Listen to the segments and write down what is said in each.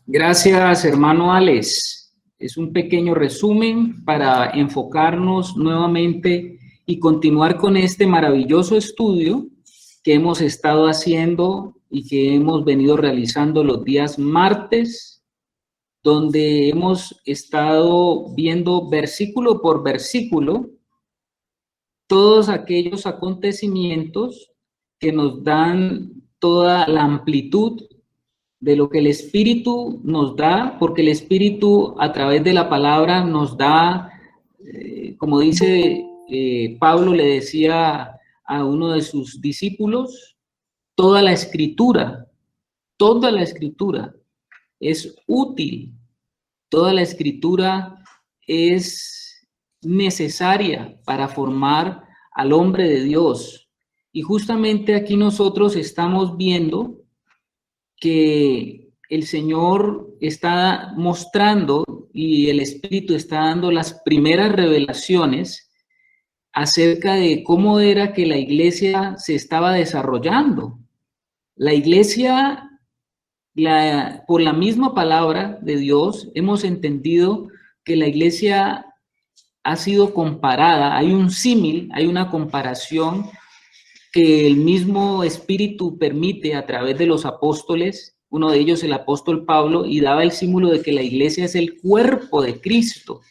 Gracias, hermano Alex. Es un pequeño resumen para enfocarnos nuevamente y continuar con este maravilloso estudio que hemos estado haciendo y que hemos venido realizando los días martes, donde hemos estado viendo versículo por versículo todos aquellos acontecimientos que nos dan toda la amplitud de lo que el Espíritu nos da, porque el Espíritu a través de la palabra nos da, como dice Pablo le decía a uno de sus discípulos, toda la escritura es útil, toda la escritura es necesaria para formar al hombre de Dios. Y justamente aquí nosotros estamos viendo que el Señor está mostrando y el Espíritu está dando las primeras revelaciones acerca de cómo era que la iglesia se estaba desarrollando. La iglesia, por la misma palabra de Dios, hemos entendido que la iglesia ha sido comparada, hay un símil, hay una comparación que el mismo Espíritu permite a través de los apóstoles, uno de ellos el apóstol Pablo, y daba el símbolo de que la iglesia es el cuerpo de Cristo.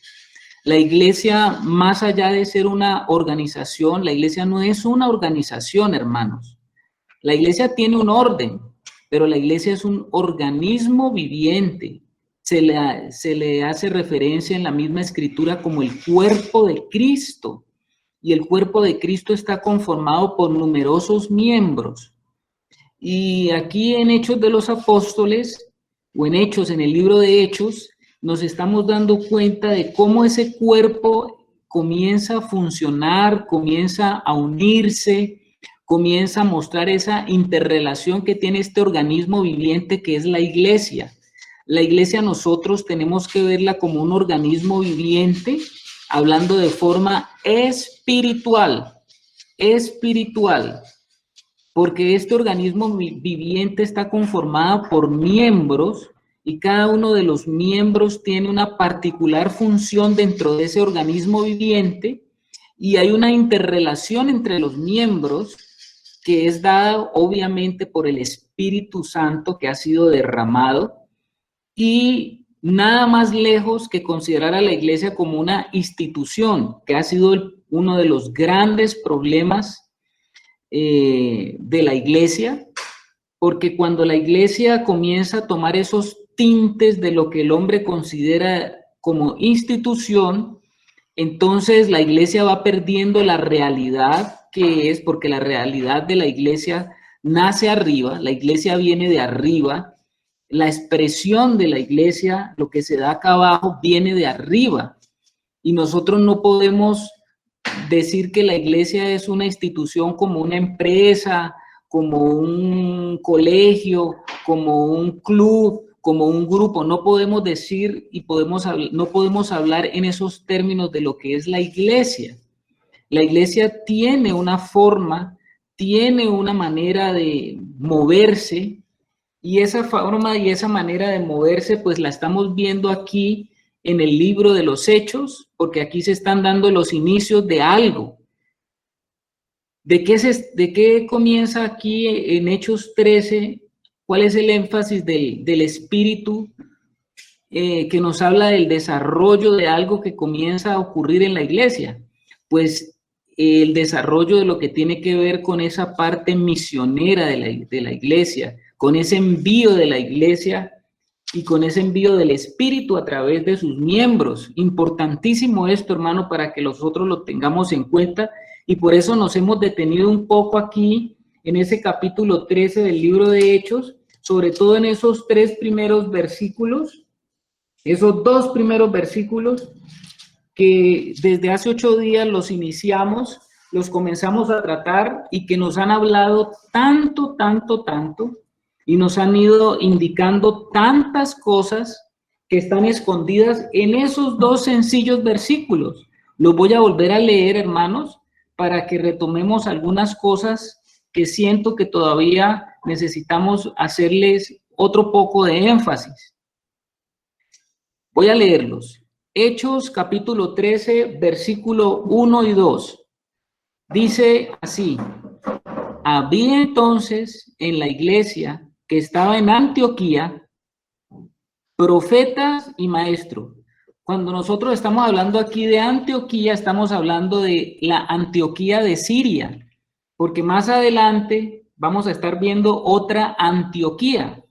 La iglesia, más allá de ser una organización, la iglesia no es una organización, hermanos. La iglesia tiene un orden, pero la iglesia es un organismo viviente. Se le hace referencia en la misma escritura como el cuerpo de Cristo. Y el cuerpo de Cristo está conformado por numerosos miembros. Y aquí en Hechos de los Apóstoles, o en Hechos, en el libro de Hechos, nos estamos dando cuenta de cómo ese cuerpo comienza a funcionar, comienza a unirse, comienza a mostrar esa interrelación que tiene este organismo viviente que es la iglesia. La iglesia nosotros tenemos que verla como un organismo viviente, hablando de forma espiritual, porque este organismo viviente está conformado por miembros y cada uno de los miembros tiene una particular función dentro de ese organismo viviente y hay una interrelación entre los miembros que es dada obviamente por el Espíritu Santo que ha sido derramado y nada más lejos que considerar a la iglesia como una institución, que ha sido uno de los grandes problemas de la iglesia, porque cuando la iglesia comienza a tomar esos tintes de lo que el hombre considera como institución, entonces la iglesia va perdiendo la realidad que es, porque la realidad de la iglesia nace arriba, la iglesia viene de arriba, la expresión de la iglesia, lo que se da acá abajo, viene de arriba. Y nosotros no podemos decir que la iglesia es una institución como una empresa, como un colegio, como un club, como un grupo. No podemos decir y no podemos hablar en esos términos de lo que es la iglesia. La iglesia tiene una forma, tiene una manera de moverse, y esa forma y esa manera de moverse, pues la estamos viendo aquí en el libro de los Hechos, porque aquí se están dando los inicios de algo. ¿De qué comienza aquí en Hechos 13? ¿Cuál es el énfasis del Espíritu que nos habla del desarrollo de algo que comienza a ocurrir en la iglesia? Pues el desarrollo de lo que tiene que ver con esa parte misionera de la iglesia, con ese envío de la iglesia y con ese envío del Espíritu a través de sus miembros. Importantísimo esto, hermano, para que nosotros lo tengamos en cuenta, y por eso nos hemos detenido un poco aquí en ese capítulo 13 del libro de Hechos, sobre todo en esos 3 primeros versículos, esos 2 primeros versículos que desde hace 8 días los iniciamos, los comenzamos a tratar y que nos han hablado tanto, y nos han ido indicando tantas cosas que están escondidas en esos 2 sencillos versículos. Los voy a volver a leer, hermanos, para que retomemos algunas cosas que siento que todavía necesitamos hacerles otro poco de énfasis. Voy a leerlos. Hechos capítulo 13, versículo 1 y 2. Dice así: había entonces en la iglesia que estaba en Antioquía profetas y maestros. Cuando nosotros estamos hablando aquí de Antioquía, estamos hablando de la Antioquía de Siria, porque más adelante vamos a estar viendo otra Antioquía.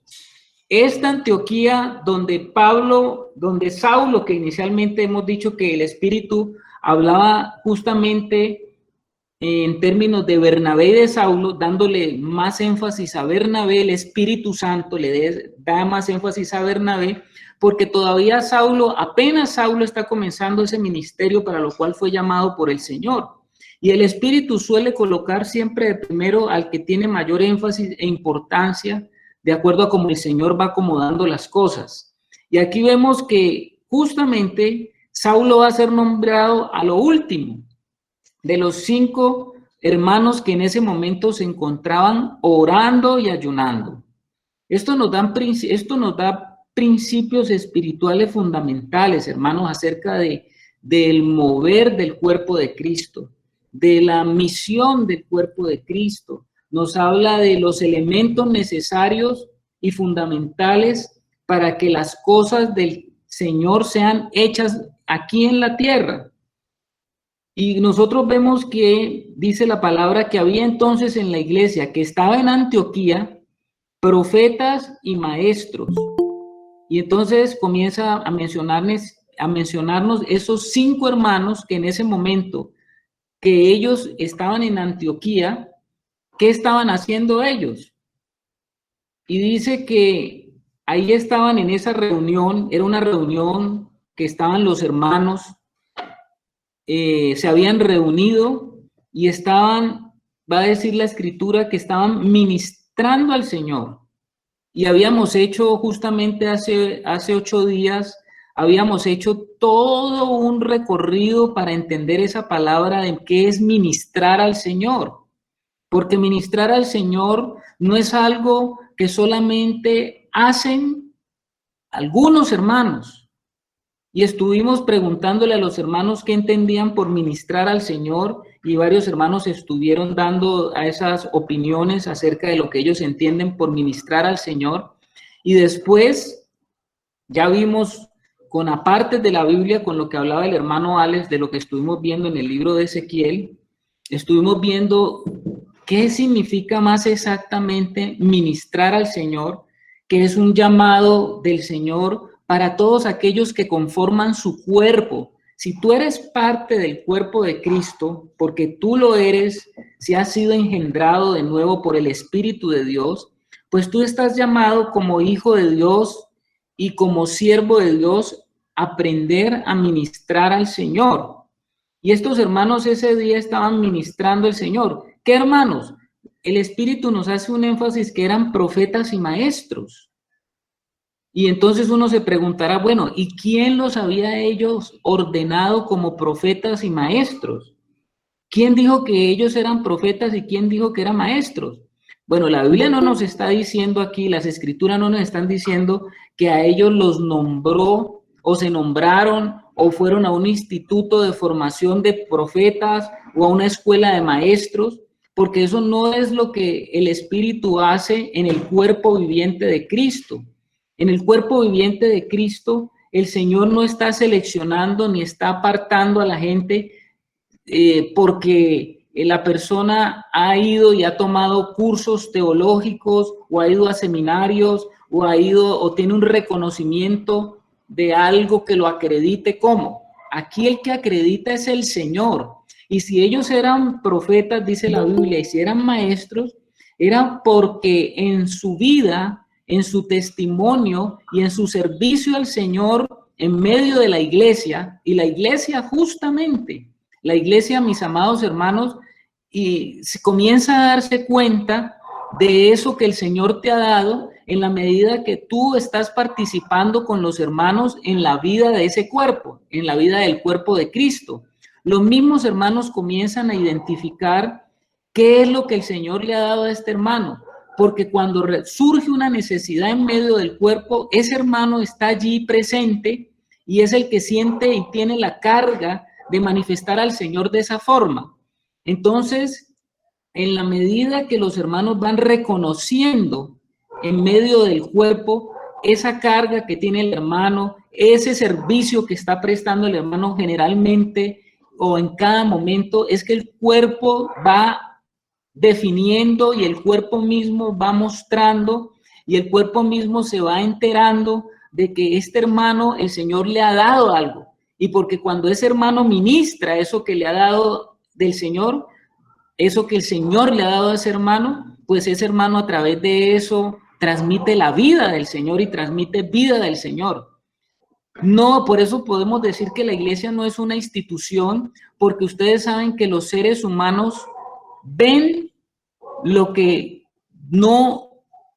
Esta Antioquía donde Saulo, que inicialmente hemos dicho que el Espíritu hablaba justamente en términos de Bernabé y de Saulo, dándole más énfasis a Bernabé, el Espíritu Santo da más énfasis a Bernabé, porque todavía apenas Saulo está comenzando ese ministerio para lo cual fue llamado por el Señor. Y el Espíritu suele colocar siempre de primero al que tiene mayor énfasis e importancia, de acuerdo a cómo el Señor va acomodando las cosas. Y aquí vemos que justamente Saulo va a ser nombrado a lo último de los 5 hermanos que en ese momento se encontraban orando y ayunando. Esto nos da principios espirituales fundamentales, hermanos, acerca del mover del cuerpo de Cristo, de la misión del cuerpo de Cristo. Nos habla de los elementos necesarios y fundamentales para que las cosas del Señor sean hechas aquí en la tierra. Y nosotros vemos que dice la palabra que había entonces en la iglesia que estaba en Antioquía profetas y maestros. Y entonces comienza a mencionarnos esos 5 hermanos que en ese momento que ellos estaban en Antioquía, ¿qué estaban haciendo ellos? Y dice que ahí estaban en esa reunión, era una reunión que estaban los hermanos, se habían reunido y estaban, va a decir la escritura, que estaban ministrando al Señor. Y habíamos hecho justamente hace 8 días, habíamos hecho todo un recorrido para entender esa palabra de qué es ministrar al Señor. Porque ministrar al Señor no es algo que solamente hacen algunos hermanos. Y estuvimos preguntándole a los hermanos qué entendían por ministrar al Señor, y varios hermanos estuvieron dando a esas opiniones acerca de lo que ellos entienden por ministrar al Señor. Y después ya vimos con apartes de la Biblia, con lo que hablaba el hermano Alex, de lo que estuvimos viendo en el libro de Ezequiel, estuvimos viendo qué significa más exactamente ministrar al Señor, que es un llamado del Señor para todos aquellos que conforman su cuerpo. Si tú eres parte del cuerpo de Cristo, porque tú lo eres, si has sido engendrado de nuevo por el Espíritu de Dios, pues tú estás llamado como hijo de Dios y como siervo de Dios a aprender a ministrar al Señor. Y estos hermanos ese día estaban ministrando al Señor. ¿Qué hermanos? El Espíritu nos hace un énfasis que eran profetas y maestros. Y entonces uno se preguntará, bueno, ¿y quién los había ellos ordenado como profetas y maestros? ¿Quién dijo que ellos eran profetas y quién dijo que eran maestros? Bueno, la Biblia no nos está diciendo aquí, las escrituras no nos están diciendo que a ellos los nombró o se nombraron o fueron a un instituto de formación de profetas o a una escuela de maestros, porque eso no es lo que el Espíritu hace en el cuerpo viviente de Cristo. En el cuerpo viviente de Cristo, el Señor no está seleccionando ni está apartando a la gente porque la persona ha ido y ha tomado cursos teológicos o ha ido a seminarios o tiene un reconocimiento de algo que lo acredite. ¿Cómo? Aquí el que acredita es el Señor. Y si ellos eran profetas, dice la Biblia, y si eran maestros, era porque en su vida, en su testimonio y en su servicio al Señor en medio de la iglesia, y la iglesia justamente, la iglesia, mis amados hermanos, y se comienza a darse cuenta de eso que el Señor te ha dado en la medida que tú estás participando con los hermanos en la vida de ese cuerpo, en la vida del cuerpo de Cristo. los mismos hermanos comienzan a identificar qué es lo que el Señor le ha dado a este hermano, porque cuando surge una necesidad en medio del cuerpo, ese hermano está allí presente y es el que siente y tiene la carga de manifestar al Señor de esa forma. Entonces, en la medida que los hermanos van reconociendo en medio del cuerpo esa carga que tiene el hermano, ese servicio que está prestando el hermano generalmente o en cada momento, es que el cuerpo va definiendo y el cuerpo mismo va mostrando y el cuerpo mismo se va enterando de que este hermano, el Señor le ha dado algo. Y porque cuando ese hermano ministra eso que le ha dado del Señor, eso que el Señor le ha dado a ese hermano, pues ese hermano a través de eso transmite la vida del Señor y transmite vida del Señor. No, por eso podemos decir que la iglesia no es una institución, porque ustedes saben que los seres humanos ven lo que no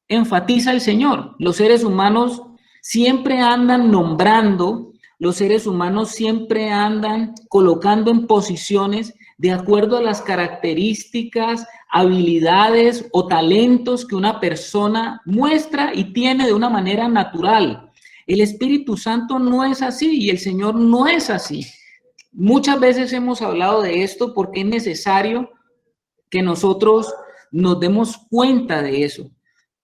enfatiza el Señor. Los seres humanos siempre andan nombrando, los seres humanos siempre andan colocando en posiciones de acuerdo a las características, habilidades o talentos que una persona muestra y tiene de una manera natural. El Espíritu Santo no es así y el Señor no es así. Muchas veces hemos hablado de esto porque es necesario que nosotros nos demos cuenta de eso.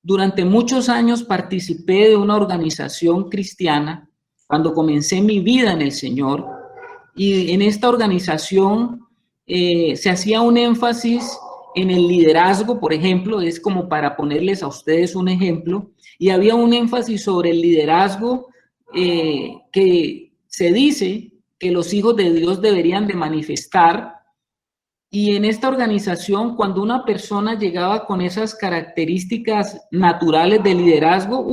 Durante muchos años participé de una organización cristiana cuando comencé mi vida en el Señor, y en esta organización se hacía un énfasis en el liderazgo, por ejemplo, es como para ponerles a ustedes un ejemplo, y había un énfasis sobre el liderazgo que se dice que los hijos de Dios deberían de manifestar. Y en esta organización, cuando una persona llegaba con esas características naturales de liderazgo,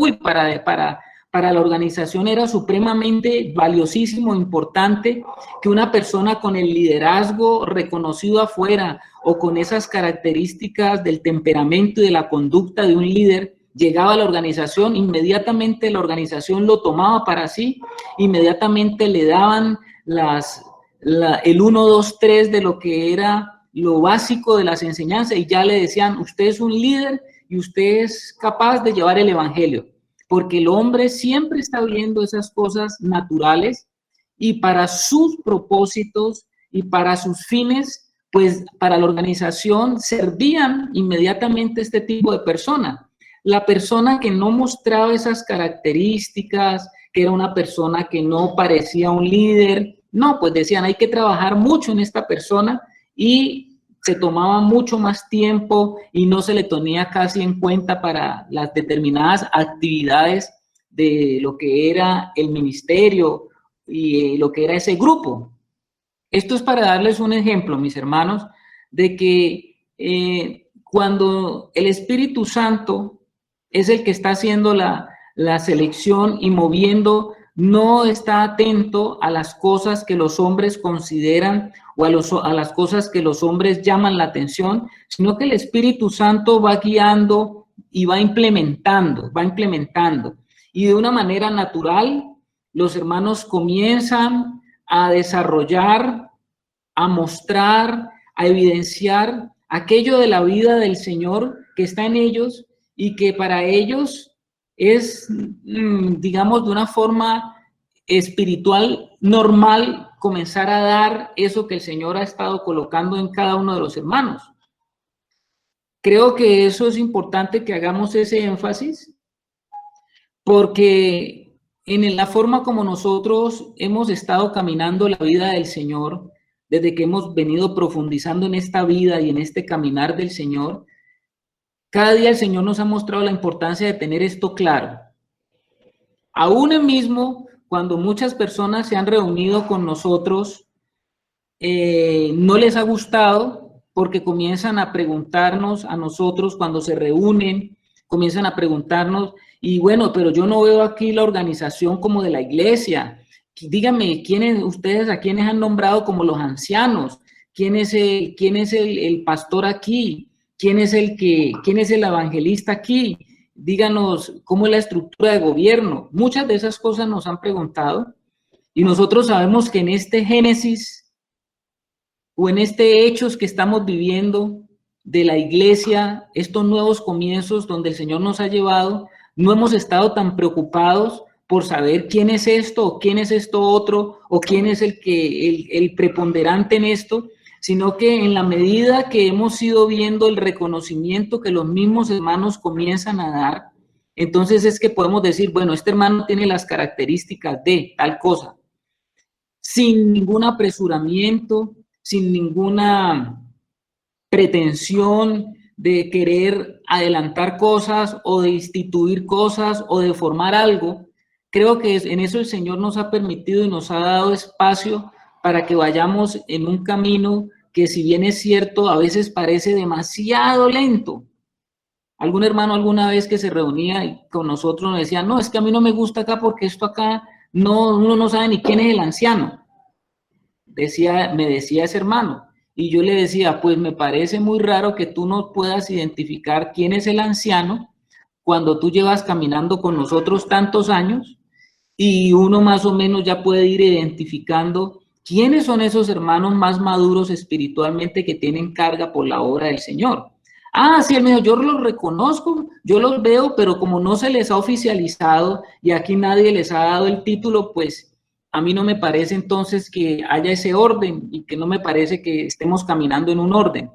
para la organización era supremamente valiosísimo, importante que una persona con el liderazgo reconocido afuera o con esas características del temperamento y de la conducta de un líder llegaba a la organización, inmediatamente la organización lo tomaba para sí, inmediatamente le daban el 1, 2, 3 de lo que era lo básico de las enseñanzas y ya le decían, usted es un líder y usted es capaz de llevar el evangelio, porque el hombre siempre está viendo esas cosas naturales y para sus propósitos y para sus fines, pues para la organización servían inmediatamente este tipo de persona. La persona que no mostraba esas características, que era una persona que no parecía un líder, no, pues decían, hay que trabajar mucho en esta persona y se tomaba mucho más tiempo y no se le tenía casi en cuenta para las determinadas actividades de lo que era el ministerio y lo que era ese grupo. Esto es para darles un ejemplo, mis hermanos, de que cuando el Espíritu Santo es el que está haciendo la selección y moviendo, no está atento a las cosas que los hombres consideran o a las cosas que los hombres llaman la atención, sino que el Espíritu Santo va guiando y va implementando. Y de una manera natural, los hermanos comienzan a desarrollar, a mostrar, a evidenciar aquello de la vida del Señor que está en ellos y que para ellos es, digamos, de una forma espiritual normal comenzar a dar eso que el Señor ha estado colocando en cada uno de los hermanos. Creo que eso es importante que hagamos ese énfasis porque en la forma como nosotros hemos estado caminando la vida del Señor, desde que hemos venido profundizando en esta vida y en este caminar del Señor, cada día el Señor nos ha mostrado la importancia de tener esto claro. Aún mismo, cuando muchas personas se han reunido con nosotros, no les ha gustado porque comienzan a preguntarnos a nosotros cuando se reúnen, comienzan a preguntarnos, y bueno, pero yo no veo aquí la organización como de la iglesia. Díganme, ustedes a quiénes han nombrado como los ancianos? ¿Quién es el pastor aquí? ¿Quién es el evangelista aquí? Díganos cómo es la estructura de gobierno. Muchas de esas cosas nos han preguntado y nosotros sabemos que en este Génesis o en este hechos que estamos viviendo de la iglesia, estos nuevos comienzos donde el Señor nos ha llevado, no hemos estado tan preocupados por saber quién es esto o quién es esto otro o quién es el preponderante en esto, sino que en la medida que hemos ido viendo el reconocimiento que los mismos hermanos comienzan a dar, entonces es que podemos decir, bueno, este hermano tiene las características de tal cosa, sin ningún apresuramiento, sin ninguna pretensión de querer adelantar cosas o de instituir cosas o de formar algo. Creo que en eso el Señor nos ha permitido y nos ha dado espacio para que vayamos en un camino que, si bien es cierto, a veces parece demasiado lento. Algún hermano alguna vez que se reunía con nosotros nos decía, no, es que a mí no me gusta acá porque esto acá, no, uno no sabe ni quién es el anciano. Me decía ese hermano. Y yo le decía, pues me parece muy raro que tú no puedas identificar quién es el anciano cuando tú llevas caminando con nosotros tantos años y uno más o menos ya puede ir identificando quiénes son esos hermanos más maduros espiritualmente que tienen carga por la obra del Señor. Ah, sí, él me dijo, yo los reconozco, yo los veo, pero como no se les ha oficializado y aquí nadie les ha dado el título, pues a mí no me parece entonces que haya ese orden y que no me parece que estemos caminando en un orden.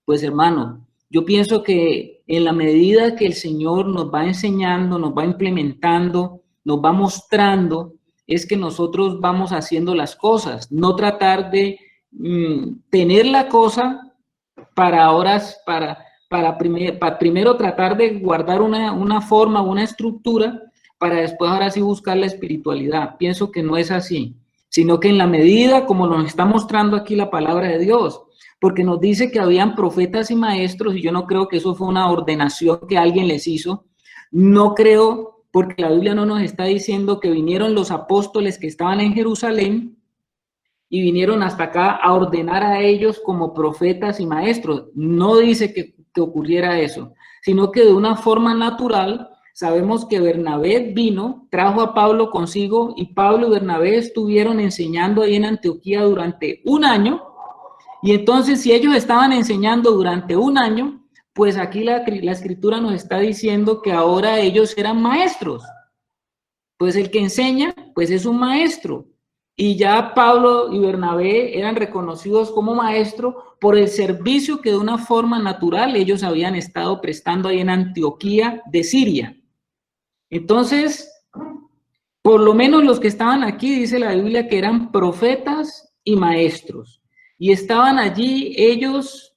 Pues hermano, yo pienso que en la medida que el Señor nos va enseñando, nos va implementando, nos va mostrando, es que nosotros vamos haciendo las cosas, no tratar de tener la cosa para horas, para primero tratar de guardar una forma, una estructura, para después ahora sí buscar la espiritualidad. Pienso que no es así, sino que en la medida como nos está mostrando aquí la palabra de Dios, porque nos dice que habían profetas y maestros, y yo no creo que eso fue una ordenación que alguien les hizo, no creo, porque la Biblia no nos está diciendo que vinieron los apóstoles que estaban en Jerusalén y vinieron hasta acá a ordenar a ellos como profetas y maestros. No dice que ocurriera eso, sino que de una forma natural. Sabemos que Bernabé vino, trajo a Pablo consigo y Pablo y Bernabé estuvieron enseñando ahí en Antioquía durante un año. Y entonces, si ellos estaban enseñando durante un año, pues aquí la escritura nos está diciendo que ahora ellos eran maestros. Pues el que enseña, pues es un maestro. Y ya Pablo y Bernabé eran reconocidos como maestros por el servicio que de una forma natural ellos habían estado prestando ahí en Antioquía de Siria. Entonces, por lo menos los que estaban aquí, dice la Biblia, que eran profetas y maestros. Y estaban allí ellos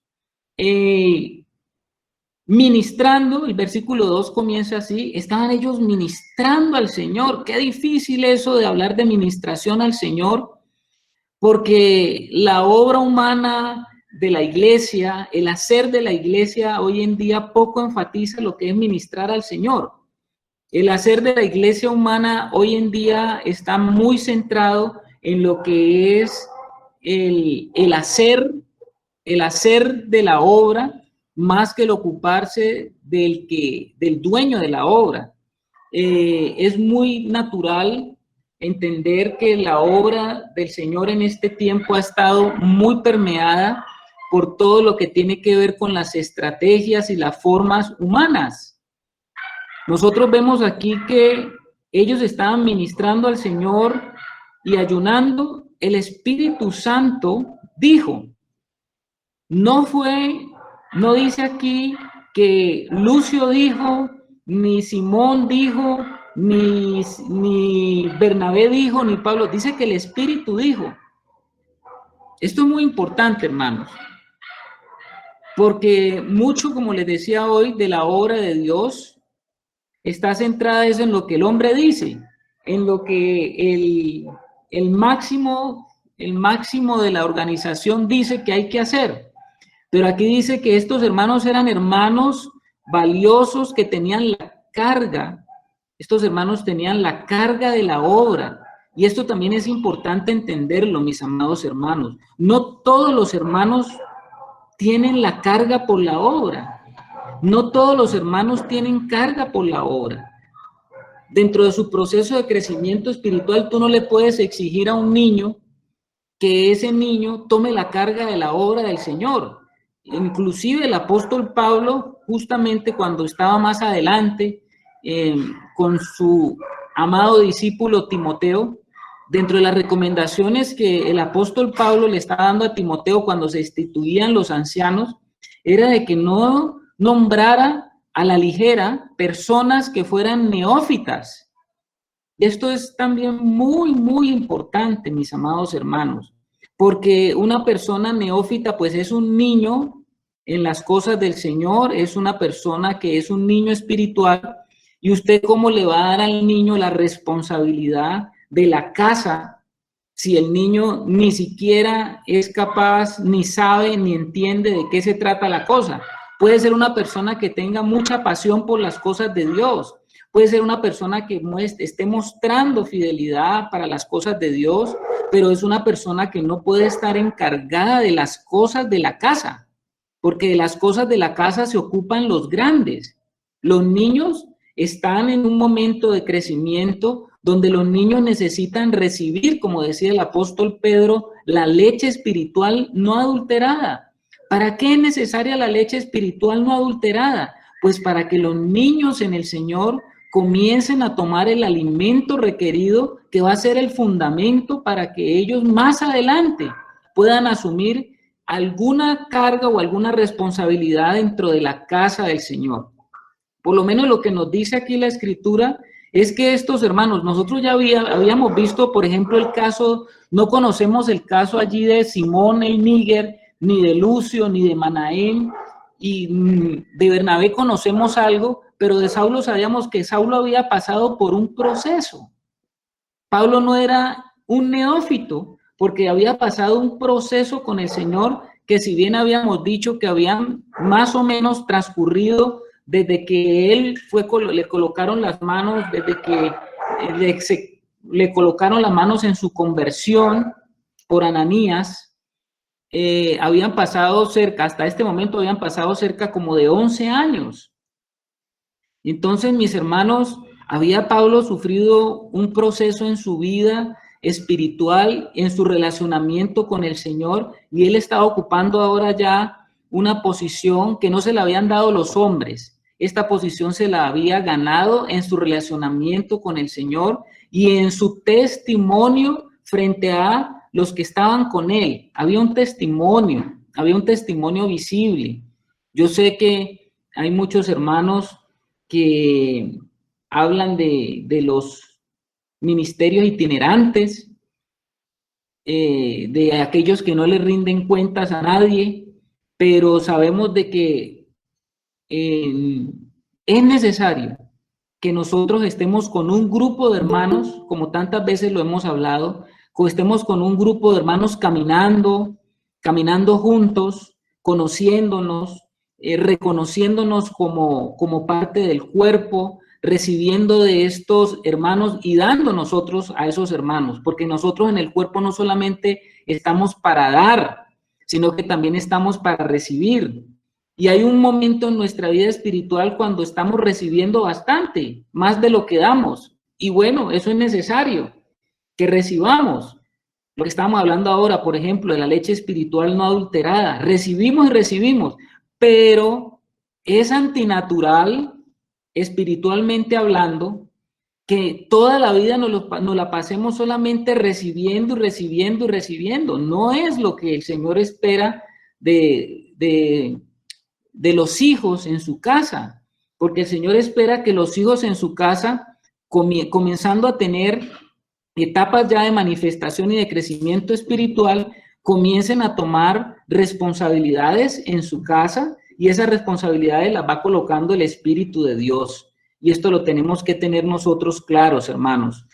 ministrando, el versículo 2 comienza así, estaban ellos ministrando al Señor. Qué difícil eso de hablar de ministración al Señor, porque la obra humana de la iglesia, el hacer de la iglesia hoy en día poco enfatiza lo que es ministrar al Señor. El hacer de la iglesia humana hoy en día está muy centrado en lo que es el hacer de la obra, más que el ocuparse del dueño de la obra. Es muy natural entender que la obra del Señor en este tiempo ha estado muy permeada por todo lo que tiene que ver con las estrategias y las formas humanas. Nosotros vemos aquí que ellos estaban ministrando al Señor y ayunando. El Espíritu Santo dijo, no dice aquí que Lucio dijo, ni Simón dijo, ni Bernabé dijo, ni Pablo, dice que el Espíritu dijo. Esto es muy importante, hermanos, porque mucho, como les decía hoy, de la obra de Dios está centrada eso en lo que el hombre dice, en lo que el máximo de la organización dice que hay que hacer. Pero aquí dice que estos hermanos eran hermanos valiosos que tenían la carga. Estos hermanos tenían la carga de la obra. Y esto también es importante entenderlo, mis amados hermanos. No todos los hermanos tienen la carga por la obra. No todos los hermanos tienen carga por la obra. Dentro de su proceso de crecimiento espiritual, tú no le puedes exigir a un niño que ese niño tome la carga de la obra del Señor. Inclusive el apóstol Pablo, justamente cuando estaba más adelante con su amado discípulo Timoteo, dentro de las recomendaciones que el apóstol Pablo le estaba dando a Timoteo cuando se instituían los ancianos, era de que no nombrara a la ligera personas que fueran neófitas. Esto es también muy, muy importante, mis amados hermanos, porque una persona neófita, pues es un niño en las cosas del Señor, es una persona que es un niño espiritual, y usted cómo le va a dar al niño la responsabilidad de la casa si el niño ni siquiera es capaz, ni sabe, ni entiende de qué se trata la cosa. Puede ser una persona que tenga mucha pasión por las cosas de Dios, puede ser una persona que esté mostrando fidelidad para las cosas de Dios, pero es una persona que no puede estar encargada de las cosas de la casa, porque de las cosas de la casa se ocupan los grandes. Los niños están en un momento de crecimiento donde los niños necesitan recibir, como decía el apóstol Pedro, la leche espiritual no adulterada. ¿Para qué es necesaria la leche espiritual no adulterada? Pues para que los niños en el Señor comiencen a tomar el alimento requerido que va a ser el fundamento para que ellos más adelante puedan asumir alguna carga o alguna responsabilidad dentro de la casa del Señor. Por lo menos lo que nos dice aquí la Escritura es que estos hermanos, nosotros ya habíamos visto, por ejemplo, el caso, no conocemos el caso allí de Simón el Níger, ni de Lucio, ni de Manaén, y de Bernabé conocemos algo, pero de Saulo sabíamos que Saulo había pasado por un proceso. Pablo no era un neófito, porque había pasado un proceso con el Señor que, si bien habíamos dicho que habían más o menos transcurrido desde que él le colocaron las manos, desde que le colocaron las manos en su conversión por Ananías, habían pasado hasta este momento habían pasado cerca como de 11 años. Entonces, mis hermanos, había Pablo sufrido un proceso en su vida espiritual, en su relacionamiento con el Señor, y él estaba ocupando ahora ya una posición que no se le habían dado los hombres. Esta posición se la había ganado en su relacionamiento con el Señor y en su testimonio frente a los que estaban con él. Había un testimonio visible. Yo sé que hay muchos hermanos que hablan de los ministerios itinerantes, de aquellos que no le rinden cuentas a nadie, pero sabemos de que es necesario que nosotros estemos con un grupo de hermanos, como tantas veces lo hemos hablado, que estemos con un grupo de hermanos caminando juntos, conociéndonos, reconociéndonos como parte del cuerpo, recibiendo de estos hermanos y dando nosotros a esos hermanos, porque nosotros en el cuerpo no solamente estamos para dar, sino que también estamos para recibir. Y hay un momento en nuestra vida espiritual cuando estamos recibiendo bastante, más de lo que damos. Y bueno, eso es necesario, que recibamos. Lo que estamos hablando ahora, por ejemplo, de la leche espiritual no adulterada. Recibimos y recibimos, pero es antinatural, espiritualmente hablando, que toda la vida nos la pasemos solamente recibiendo y recibiendo y recibiendo. No es lo que el Señor espera de los hijos en su casa, porque el Señor espera que los hijos en su casa, comenzando a tener etapas ya de manifestación y de crecimiento espiritual, comiencen a tomar responsabilidades en su casa, y esas responsabilidades las va colocando el Espíritu de Dios. Y esto lo tenemos que tener nosotros claros, hermanos.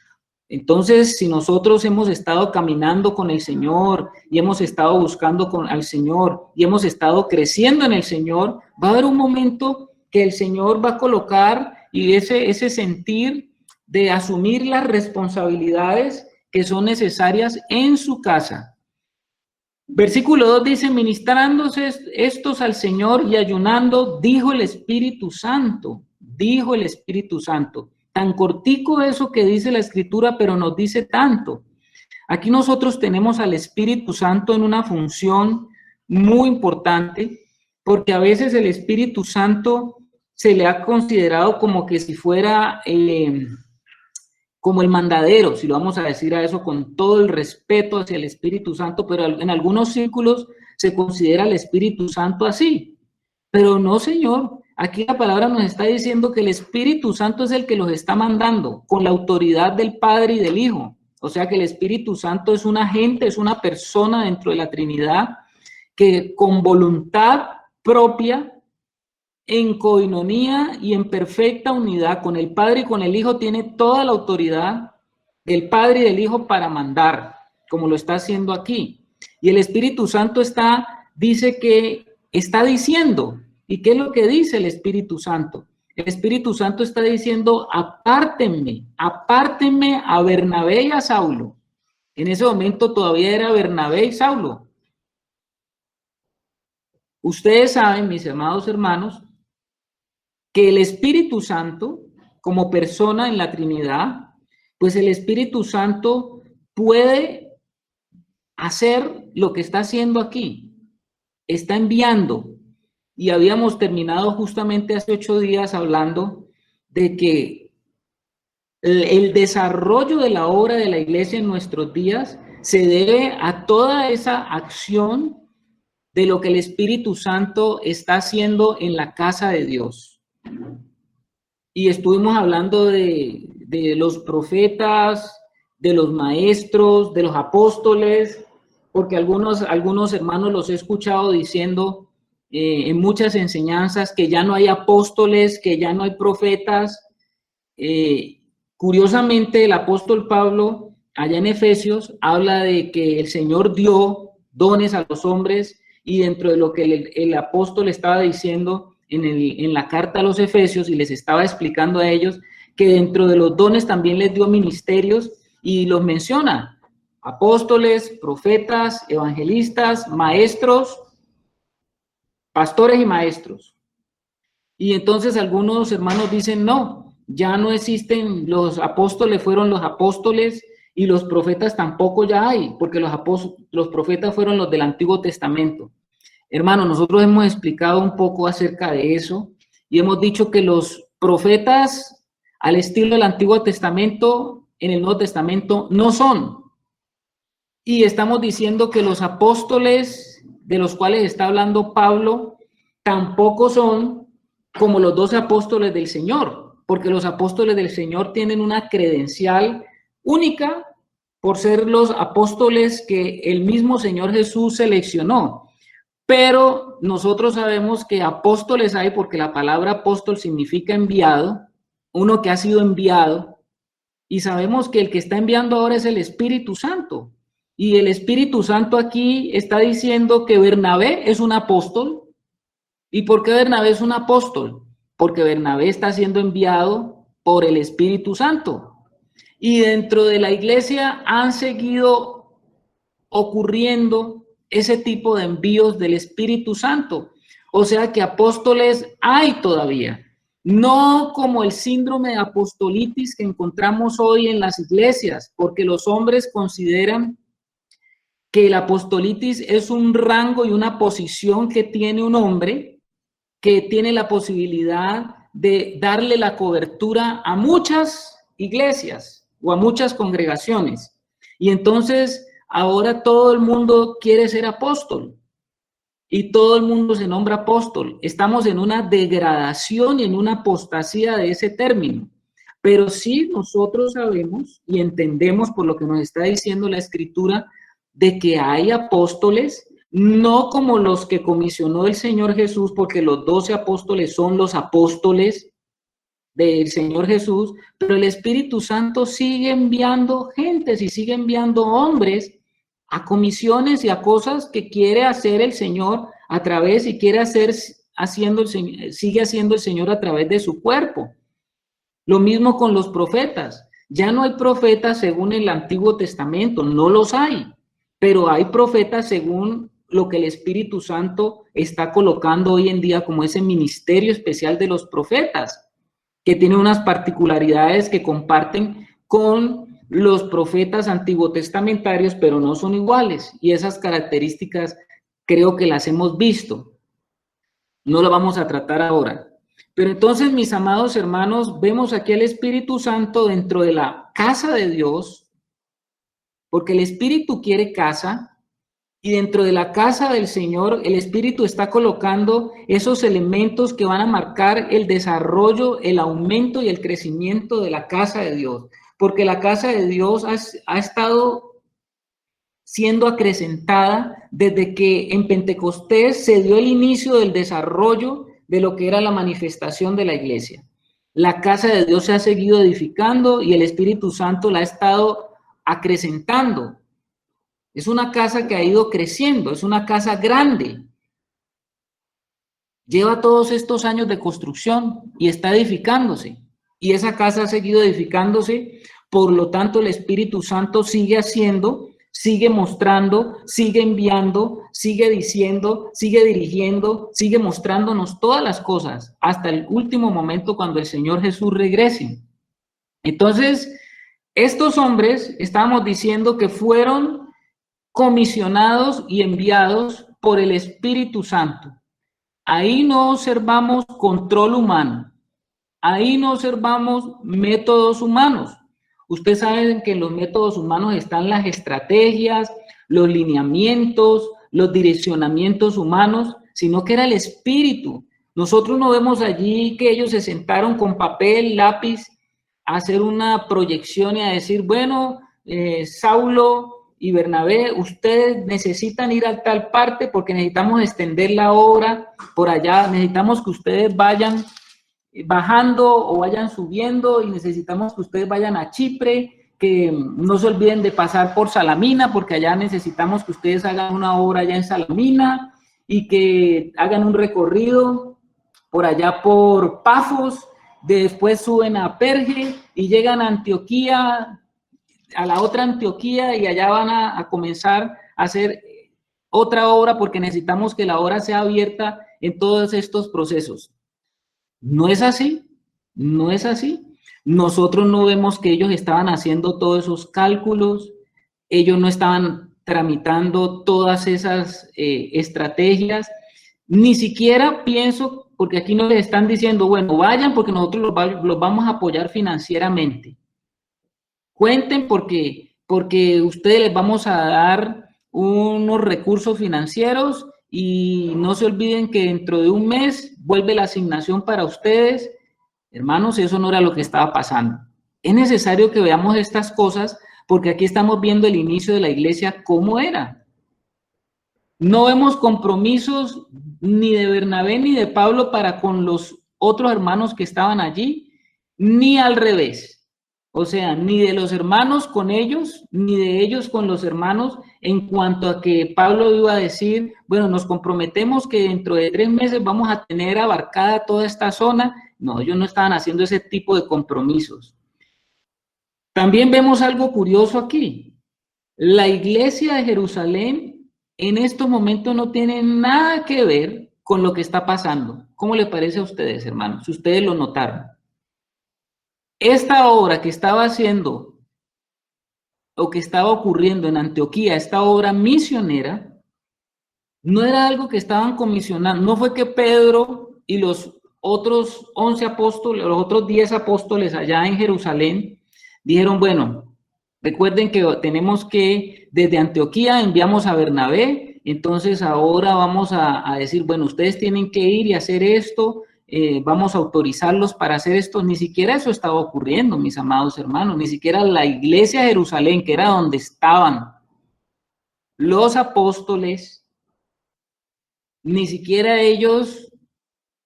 Entonces, si nosotros hemos estado caminando con el Señor y hemos estado buscando al Señor y hemos estado creciendo en el Señor, va a haber un momento que el Señor va a colocar y ese sentir de asumir las responsabilidades que son necesarias en su casa. Versículo 2 dice: ministrándose estos al Señor y ayunando, dijo el Espíritu Santo. Tan cortico eso que dice la Escritura, pero nos dice tanto. Aquí nosotros tenemos al Espíritu Santo en una función muy importante, porque a veces el Espíritu Santo se le ha considerado como que si fuera como el mandadero, si lo vamos a decir a eso con todo el respeto hacia el Espíritu Santo, pero en algunos círculos se considera el Espíritu Santo así. Pero no, Señor, aquí la palabra nos está diciendo que el Espíritu Santo es el que los está mandando con la autoridad del Padre y del Hijo. O sea que el Espíritu Santo es un agente, es una persona dentro de la Trinidad que con voluntad propia, en coinonía y en perfecta unidad con el Padre y con el Hijo, tiene toda la autoridad del Padre y del Hijo para mandar, como lo está haciendo aquí. Y el Espíritu Santo dice que está diciendo, ¿y qué es lo que dice el Espíritu Santo? El Espíritu Santo está diciendo, apártenme a Bernabé y a Saulo. En ese momento todavía era Bernabé y Saulo. Ustedes saben, mis amados hermanos, que el Espíritu Santo, como persona en la Trinidad, pues el Espíritu Santo puede hacer lo que está haciendo aquí. Está enviando. Y habíamos terminado justamente hace 8 días hablando de que el desarrollo de la obra de la iglesia en nuestros días se debe a toda esa acción de lo que el Espíritu Santo está haciendo en la casa de Dios. Y estuvimos hablando de los profetas, de los maestros, de los apóstoles, porque algunos hermanos los he escuchado diciendo en muchas enseñanzas que ya no hay apóstoles, que ya no hay profetas. Curiosamente, el apóstol Pablo, allá en Efesios, habla de que el Señor dio dones a los hombres, y dentro de lo que el apóstol estaba diciendo en la carta a los Efesios, y les estaba explicando a ellos que dentro de los dones también les dio ministerios, y los menciona: apóstoles, profetas, evangelistas, maestros, pastores y maestros. Y entonces algunos hermanos dicen, no, ya no existen, los apóstoles fueron los apóstoles y los profetas tampoco ya hay, porque los profetas fueron los del Antiguo Testamento. Hermano, nosotros hemos explicado un poco acerca de eso y hemos dicho que los profetas, al estilo del Antiguo Testamento, en el Nuevo Testamento no son. Y estamos diciendo que los apóstoles de los cuales está hablando Pablo tampoco son como los 12 apóstoles del Señor, porque los apóstoles del Señor tienen una credencial única por ser los apóstoles que el mismo Señor Jesús seleccionó. Pero nosotros sabemos que apóstoles hay, porque la palabra apóstol significa enviado, uno que ha sido enviado, y sabemos que el que está enviando ahora es el Espíritu Santo. Y el Espíritu Santo aquí está diciendo que Bernabé es un apóstol. ¿Y por qué Bernabé es un apóstol? Porque Bernabé está siendo enviado por el Espíritu Santo. Y dentro de la iglesia han seguido ocurriendo ese tipo de envíos del Espíritu Santo. O sea que apóstoles hay todavía. No como el síndrome de apostolitis que encontramos hoy en las iglesias, porque los hombres consideran que el apostolitis es un rango y una posición que tiene un hombre que tiene la posibilidad de darle la cobertura a muchas iglesias o a muchas congregaciones. Y entonces ahora todo el mundo quiere ser apóstol y todo el mundo se nombra apóstol. Estamos en una degradación y en una apostasía de ese término. Pero sí nosotros sabemos y entendemos por lo que nos está diciendo la Escritura de que hay apóstoles, no como los que comisionó el Señor Jesús, porque los 12 apóstoles son los apóstoles del Señor Jesús, pero el Espíritu Santo sigue enviando gentes y sigue enviando hombres a comisiones y a cosas que quiere hacer el Señor a través, y quiere hacer, sigue haciendo el Señor a través de su cuerpo. Lo mismo con los profetas. Ya no hay profetas según el Antiguo Testamento, no los hay, pero hay profetas según lo que el Espíritu Santo está colocando hoy en día como ese ministerio especial de los profetas, que tiene unas particularidades que comparten con los profetas antiguotestamentarios, pero no son iguales. Y esas características creo que las hemos visto. No lo vamos a tratar ahora. Pero entonces, mis amados hermanos, vemos aquí al Espíritu Santo dentro de la casa de Dios, porque el Espíritu quiere casa, y dentro de la casa del Señor, el Espíritu está colocando esos elementos que van a marcar el desarrollo, el aumento y el crecimiento de la casa de Dios. Porque la casa de Dios ha estado siendo acrecentada desde que en Pentecostés se dio el inicio del desarrollo de lo que era la manifestación de la iglesia. La casa de Dios se ha seguido edificando y el Espíritu Santo la ha estado acrecentando. Es una casa que ha ido creciendo, es una casa grande. Lleva todos estos años de construcción y está edificándose. Y esa casa ha seguido edificándose, por lo tanto el Espíritu Santo sigue haciendo, sigue mostrando, sigue enviando, sigue diciendo, sigue dirigiendo, sigue mostrándonos todas las cosas hasta el último momento cuando el Señor Jesús regrese. Entonces, estos hombres, estábamos diciendo que fueron comisionados y enviados por el Espíritu Santo. Ahí no observamos control humano. Ahí no observamos métodos humanos. Ustedes saben que en los métodos humanos están las estrategias, los lineamientos, los direccionamientos humanos, sino que era el Espíritu. Nosotros no vemos allí que ellos se sentaron con papel, lápiz, a hacer una proyección y a decir, bueno, Saulo y Bernabé, ustedes necesitan ir a tal parte porque necesitamos extender la obra por allá, necesitamos que ustedes vayan bajando o vayan subiendo y necesitamos que ustedes vayan a Chipre, que no se olviden de pasar por Salamina porque allá necesitamos que ustedes hagan una obra allá en Salamina y que hagan un recorrido por allá por Pafos, después suben a Perge y llegan a Antioquía, a la otra Antioquía, y allá van a comenzar a hacer otra obra porque necesitamos que la obra sea abierta en todos estos procesos. No es así, no es así. Nosotros no vemos que ellos estaban haciendo todos esos cálculos, ellos no estaban tramitando todas esas estrategias, ni siquiera pienso, porque aquí no les están diciendo, bueno, vayan porque nosotros los vamos a apoyar financieramente. Cuenten porque ustedes les vamos a dar unos recursos financieros y no se olviden que dentro de un mes vuelve la asignación para ustedes. Hermanos, eso no era lo que estaba pasando. Es necesario que veamos estas cosas porque aquí estamos viendo el inicio de la iglesia, cómo era. No vemos compromisos ni de Bernabé ni de Pablo para con los otros hermanos que estaban allí, ni al revés. O sea, ni de los hermanos con ellos, ni de ellos con los hermanos, en cuanto a que Pablo iba a decir, bueno, nos comprometemos que dentro de 3 meses vamos a tener abarcada toda esta zona. No, ellos no estaban haciendo ese tipo de compromisos. También vemos algo curioso aquí. La iglesia de Jerusalén en estos momentos no tiene nada que ver con lo que está pasando. ¿Cómo le parece a ustedes, hermanos? Si ustedes lo notaron. Esta obra que estaba haciendo o que estaba ocurriendo en Antioquía, esta obra misionera, no era algo que estaban comisionando. No fue que Pedro y los otros 11 apóstoles, los otros 10 apóstoles allá en Jerusalén, dijeron, bueno, recuerden que tenemos que, desde Antioquía enviamos a Bernabé, entonces ahora vamos a decir, bueno, ustedes tienen que ir y hacer esto, vamos a autorizarlos para hacer esto. Ni siquiera eso estaba ocurriendo, mis amados hermanos, ni siquiera la iglesia de Jerusalén, que era donde estaban los apóstoles, ni siquiera ellos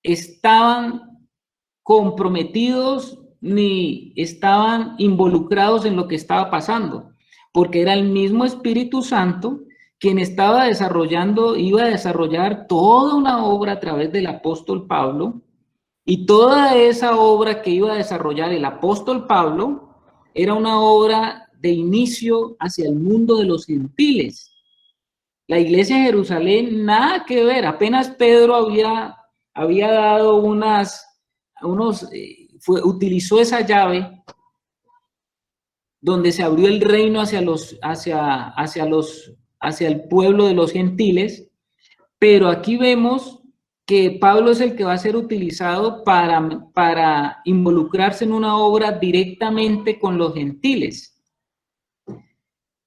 estaban comprometidos ni estaban involucrados en lo que estaba pasando, porque era el mismo Espíritu Santo quien estaba desarrollando, iba a desarrollar toda una obra a través del apóstol Pablo, y toda esa obra que iba a desarrollar el apóstol Pablo era una obra de inicio hacia el mundo de los gentiles. La iglesia de Jerusalén, nada que ver, apenas Pedro había dado utilizó esa llave donde se abrió el reino hacia el pueblo de los gentiles, pero aquí vemos que Pablo es el que va a ser utilizado para involucrarse en una obra directamente con los gentiles.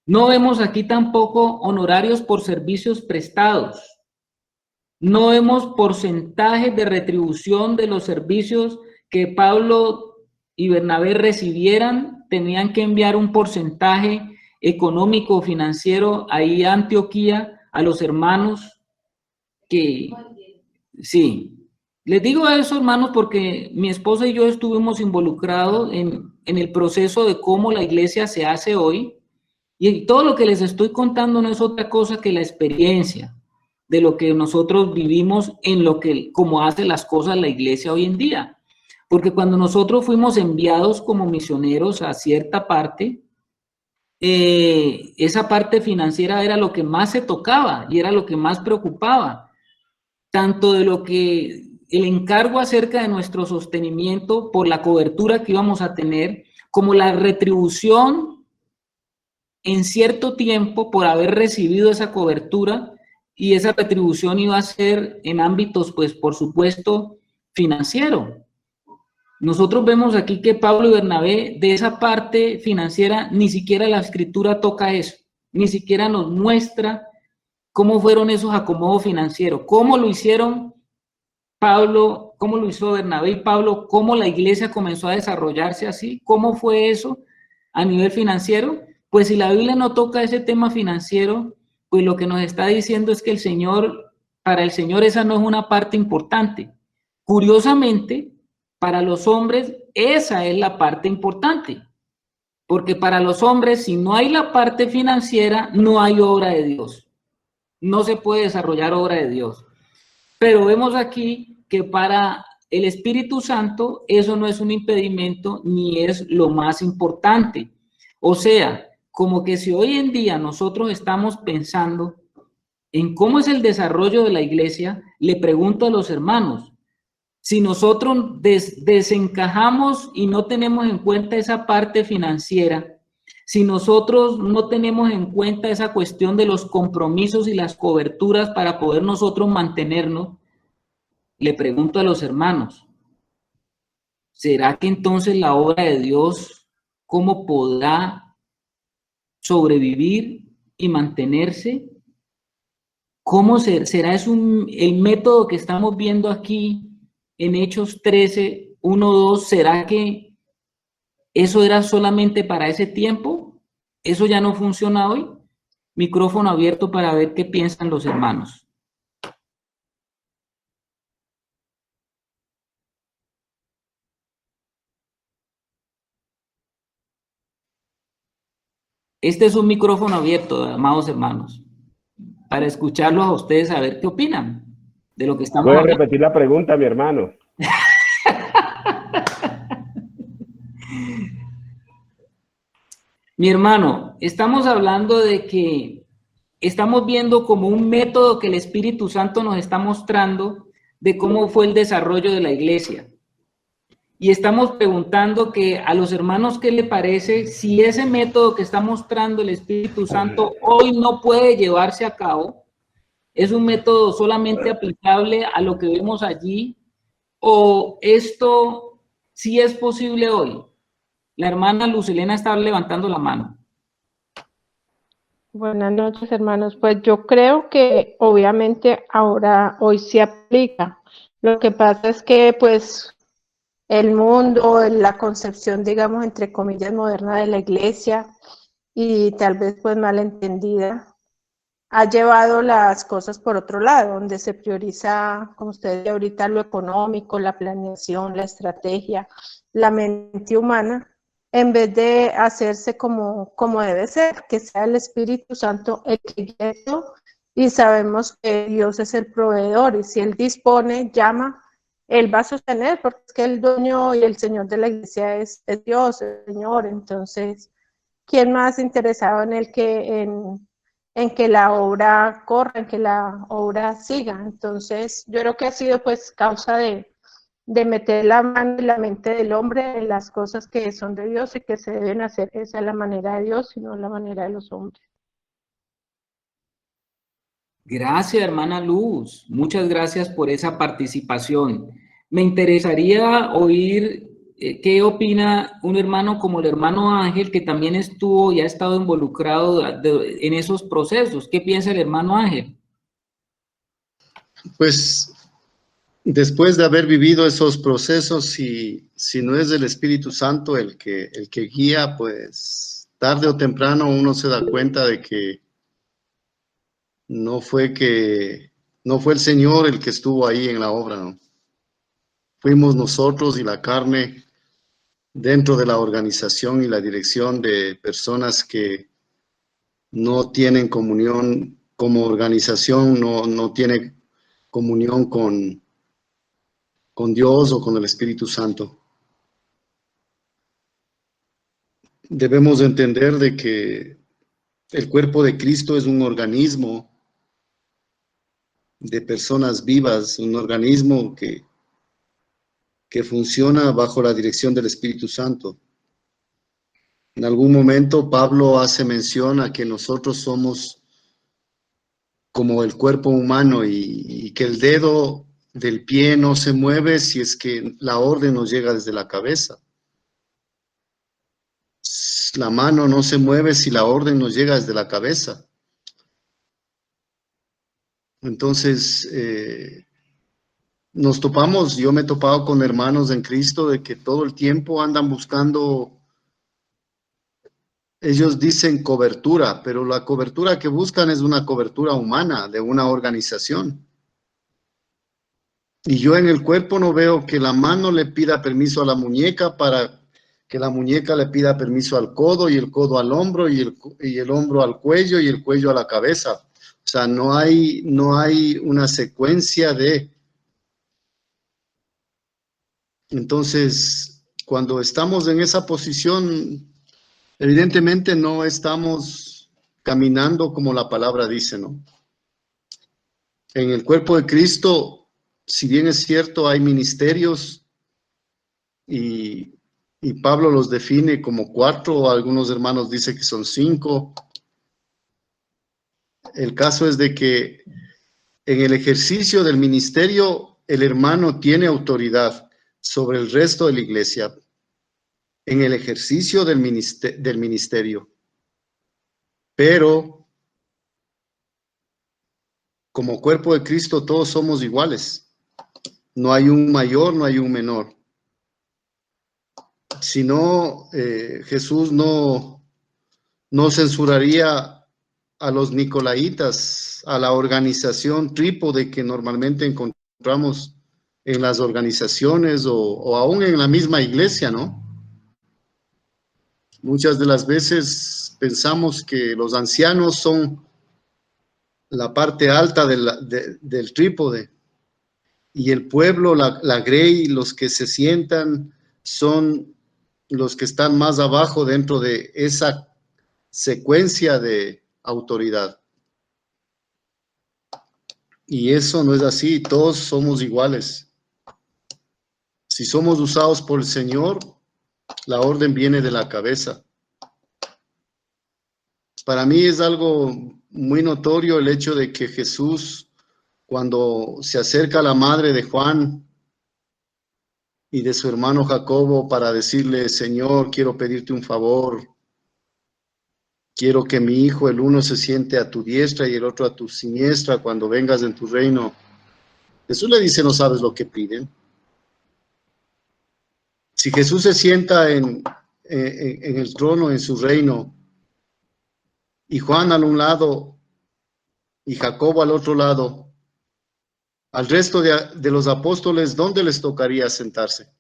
No vemos aquí tampoco honorarios por servicios prestados. No vemos porcentajes de retribución de los servicios que Pablo y Bernabé recibieran. Tenían que enviar un porcentaje económico o financiero ahí a Antioquía, a los hermanos que... Sí. Les digo eso, hermanos, porque mi esposa y yo estuvimos involucrados en el proceso de cómo la iglesia se hace hoy. Y todo lo que les estoy contando no es otra cosa que la experiencia de lo que nosotros vivimos en lo que, como hace las cosas la iglesia hoy en día. Porque cuando nosotros fuimos enviados como misioneros a cierta parte, esa parte financiera era lo que más se tocaba y era lo que más preocupaba, tanto de lo que el encargo acerca de nuestro sostenimiento por la cobertura que íbamos a tener, como la retribución en cierto tiempo por haber recibido esa cobertura, y esa retribución iba a ser en ámbitos, pues, por supuesto, financiero. Nosotros vemos aquí que Pablo y Bernabé, de esa parte financiera, ni siquiera la escritura toca eso, ni siquiera nos muestra cómo fueron esos acomodos financieros, cómo lo hicieron Pablo, cómo lo hizo Bernabé y Pablo, cómo la iglesia comenzó a desarrollarse así, cómo fue eso a nivel financiero. Pues si la Biblia no toca ese tema financiero, pues lo que nos está diciendo es que el Señor, para el Señor esa no es una parte importante. Curiosamente, para los hombres esa es la parte importante, porque para los hombres si no hay la parte financiera, no hay obra de Dios. No se puede desarrollar obra de Dios. Pero vemos aquí que para el Espíritu Santo eso no es un impedimento ni es lo más importante. O sea, como que si hoy en día nosotros estamos pensando en cómo es el desarrollo de la iglesia, le pregunto a los hermanos, si nosotros desencajamos y no tenemos en cuenta esa parte financiera, si nosotros no tenemos en cuenta esa cuestión de los compromisos y las coberturas para poder nosotros mantenernos, le pregunto a los hermanos, ¿será que entonces la obra de Dios, cómo podrá sobrevivir y mantenerse? ¿Cómo será eso el método que estamos viendo aquí en Hechos 13, 1, 2? ¿Será que eso era solamente para ese tiempo? ¿Eso ya no funciona hoy? Micrófono abierto para ver qué piensan los hermanos. Este es un micrófono abierto, amados hermanos, para escucharlos a ustedes, a ver qué opinan de lo que estamos hablando. ¿Puedes repetir la pregunta, mi hermano? Mi hermano, estamos hablando de que estamos viendo como un método que el Espíritu Santo nos está mostrando de cómo fue el desarrollo de la iglesia. Y estamos preguntando que a los hermanos, ¿qué le parece si ese método que está mostrando el Espíritu Santo hoy no puede llevarse a cabo? ¿Es un método solamente aplicable a lo que vemos allí? ¿O esto sí es posible hoy? La hermana Lucelena está levantando la mano. Buenas noches, hermanos. Pues yo creo que obviamente hoy se aplica. Lo que pasa es que pues el mundo, la concepción, digamos, entre comillas, moderna de la iglesia y tal vez pues malentendida, ha llevado las cosas por otro lado, donde se prioriza, como usted dice ahorita, lo económico, la planeación, la estrategia, la mente humana, en vez de hacerse como debe ser, que sea el Espíritu Santo el que guíe esto, y sabemos que Dios es el proveedor, y si Él dispone, llama, Él va a sostener, porque es que el dueño y el Señor de la iglesia es Dios, el Señor. Entonces, ¿quién más interesado en el que en que la obra corra, en que la obra siga? Entonces, yo creo que ha sido pues causa de de meter la mano en la mente del hombre en las cosas que son de Dios y que se deben hacer. Esa es la manera de Dios y no la manera de los hombres. Gracias, hermana Luz. Muchas gracias por esa participación. Me interesaría oír qué opina un hermano como el hermano Ángel, que también estuvo y ha estado involucrado en esos procesos. ¿Qué piensa el hermano Ángel? Pues después de haber vivido esos procesos, si no es el Espíritu Santo el que guía, pues tarde o temprano uno se da cuenta de que no fue el Señor el que estuvo ahí en la obra, ¿no? Fuimos nosotros y la carne dentro de la organización y la dirección de personas que no tienen comunión como organización, no tiene comunión con Dios o con el Espíritu Santo. Debemos entender de que el cuerpo de Cristo es un organismo de personas vivas, un organismo que funciona bajo la dirección del Espíritu Santo. En algún momento Pablo hace mención a que nosotros somos como el cuerpo humano y que el dedo del pie no se mueve si es que la orden nos llega desde la cabeza. La mano no se mueve si la orden nos llega desde la cabeza. Entonces, yo me he topado con hermanos en Cristo de que todo el tiempo andan buscando, ellos dicen cobertura, pero la cobertura que buscan es una cobertura humana de una organización. Y yo en el cuerpo no veo que la mano le pida permiso a la muñeca para que la muñeca le pida permiso al codo y el codo al hombro y el hombro al cuello y el cuello a la cabeza. O sea, no hay una secuencia de... Entonces, cuando estamos en esa posición, evidentemente no estamos caminando como la palabra dice, ¿no? En el cuerpo de Cristo, si bien es cierto, hay ministerios y Pablo los define como 4, algunos hermanos dicen que son 5. El caso es de que en el ejercicio del ministerio, el hermano tiene autoridad sobre el resto de la iglesia, en el ejercicio del ministerio. Pero, como cuerpo de Cristo, todos somos iguales. No hay un mayor, no hay un menor. Si no, Jesús no censuraría a los nicolaitas, a la organización trípode que normalmente encontramos en las organizaciones o aún en la misma iglesia, ¿no? Muchas de las veces pensamos que los ancianos son la parte alta del trípode y el pueblo, la grey, los que se sientan son los que están más abajo dentro de esa secuencia de autoridad. Y eso no es así, todos somos iguales. Si somos usados por el Señor, la orden viene de la cabeza. Para mí es algo muy notorio el hecho de que Jesús, cuando se acerca a la madre de Juan y de su hermano Jacobo para decirle, Señor, quiero pedirte un favor, quiero que mi hijo, el uno se siente a tu diestra y el otro a tu siniestra cuando vengas en tu reino. Jesús le dice, no sabes lo que piden. Si Jesús se sienta en el trono, en su reino, y Juan al un lado y Jacobo al otro lado, al resto de los apóstoles, ¿dónde les tocaría sentarse?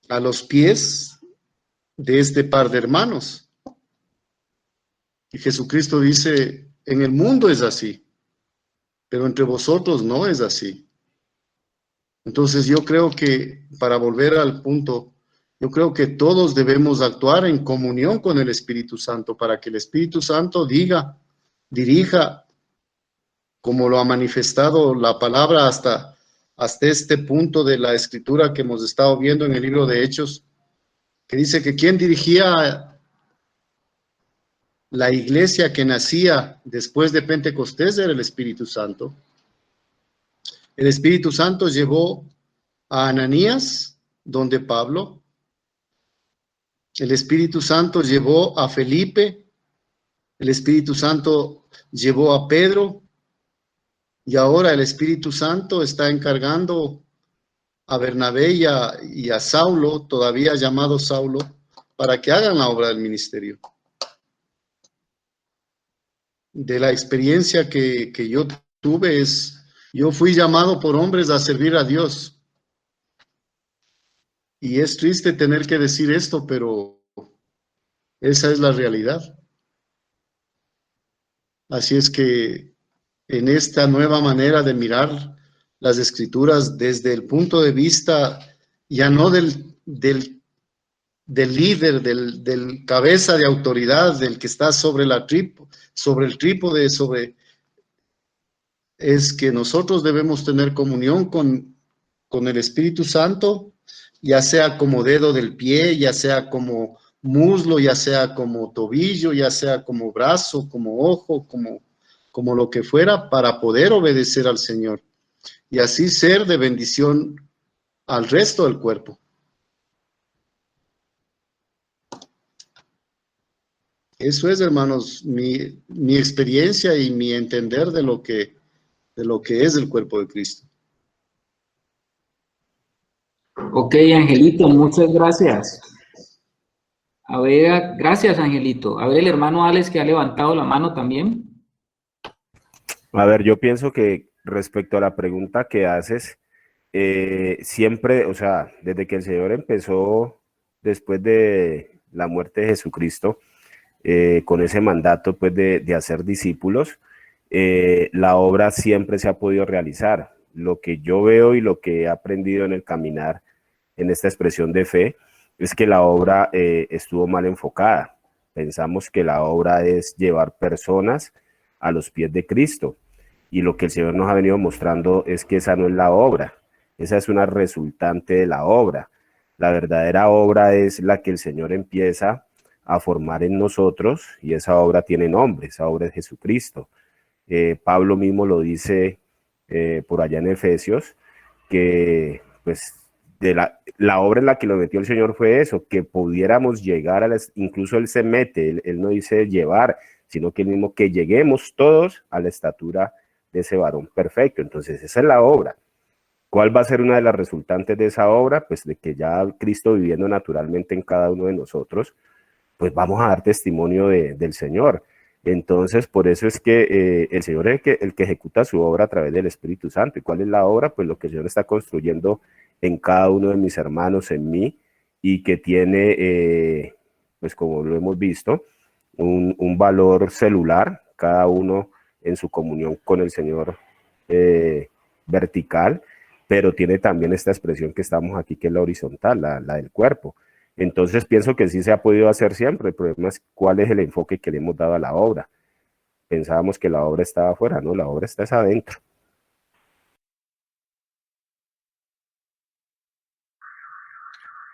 A los pies de este par de hermanos. Y Jesucristo dice, en el mundo es así, pero entre vosotros no es así. Entonces yo creo que, para volver al punto, yo creo que todos debemos actuar en comunión con el Espíritu Santo para que el Espíritu Santo dirija, como lo ha manifestado la palabra hasta hasta este punto de la escritura que hemos estado viendo en el libro de Hechos, que dice que quien dirigía la iglesia que nacía después de Pentecostés era el Espíritu Santo. El Espíritu Santo llevó a Ananías, donde Pablo. El Espíritu Santo llevó a Felipe. El Espíritu Santo llevó a Pedro. Y ahora el Espíritu Santo está encargando a Bernabé y a Saulo, todavía llamado Saulo, para que hagan la obra del ministerio. De la experiencia que yo tuve yo fui llamado por hombres a servir a Dios. Y es triste tener que decir esto, pero esa es la realidad. Así es que en esta nueva manera de mirar las Escrituras desde el punto de vista ya no del líder, del cabeza de autoridad, del que está sobre el trípode, es que nosotros debemos tener comunión con el Espíritu Santo, ya sea como dedo del pie, ya sea como muslo, ya sea como tobillo, ya sea como brazo, como ojo, como lo que fuera, para poder obedecer al Señor y así ser de bendición al resto del cuerpo. Eso es, hermanos, mi experiencia y mi entender de lo que es el cuerpo de Cristo. Ok, Angelito, muchas gracias. A ver, gracias, Angelito. A ver, el hermano Alex, que ha levantado la mano también. A ver, yo pienso que respecto a la pregunta que haces, siempre, o sea, desde que el Señor empezó, después de la muerte de Jesucristo, con ese mandato pues de hacer discípulos, la obra siempre se ha podido realizar. Lo que yo veo y lo que he aprendido en el caminar en esta expresión de fe es que la obra estuvo mal enfocada. Pensamos que la obra es llevar personas a los pies de Cristo, y lo que el Señor nos ha venido mostrando es que esa no es la obra, esa es una resultante de la obra. La verdadera obra es la que el Señor empieza a formar en nosotros, y esa obra tiene nombre, esa obra es Jesucristo. Pablo mismo lo dice por allá en Efesios, que pues la obra en la que lo metió el Señor fue eso, que pudiéramos llegar incluso él se mete, él no dice llevar, sino que él mismo, que lleguemos todos a la estatura de ese varón perfecto. Entonces esa es la obra. ¿Cuál va a ser una de las resultantes de esa obra? Pues de que ya Cristo viviendo naturalmente en cada uno de nosotros, pues vamos a dar testimonio del Señor. Entonces, por eso es que el Señor es el que ejecuta su obra a través del Espíritu Santo. ¿Y cuál es la obra? Pues lo que el Señor está construyendo en cada uno de mis hermanos, en mí, y que tiene, pues como lo hemos visto, un valor celular, cada uno en su comunión con el Señor vertical, pero tiene también esta expresión que estamos aquí, que es la horizontal, la del cuerpo. Entonces pienso que sí se ha podido hacer siempre. El problema es cuál es el enfoque que le hemos dado a la obra. Pensábamos que la obra estaba afuera, no, la obra está adentro.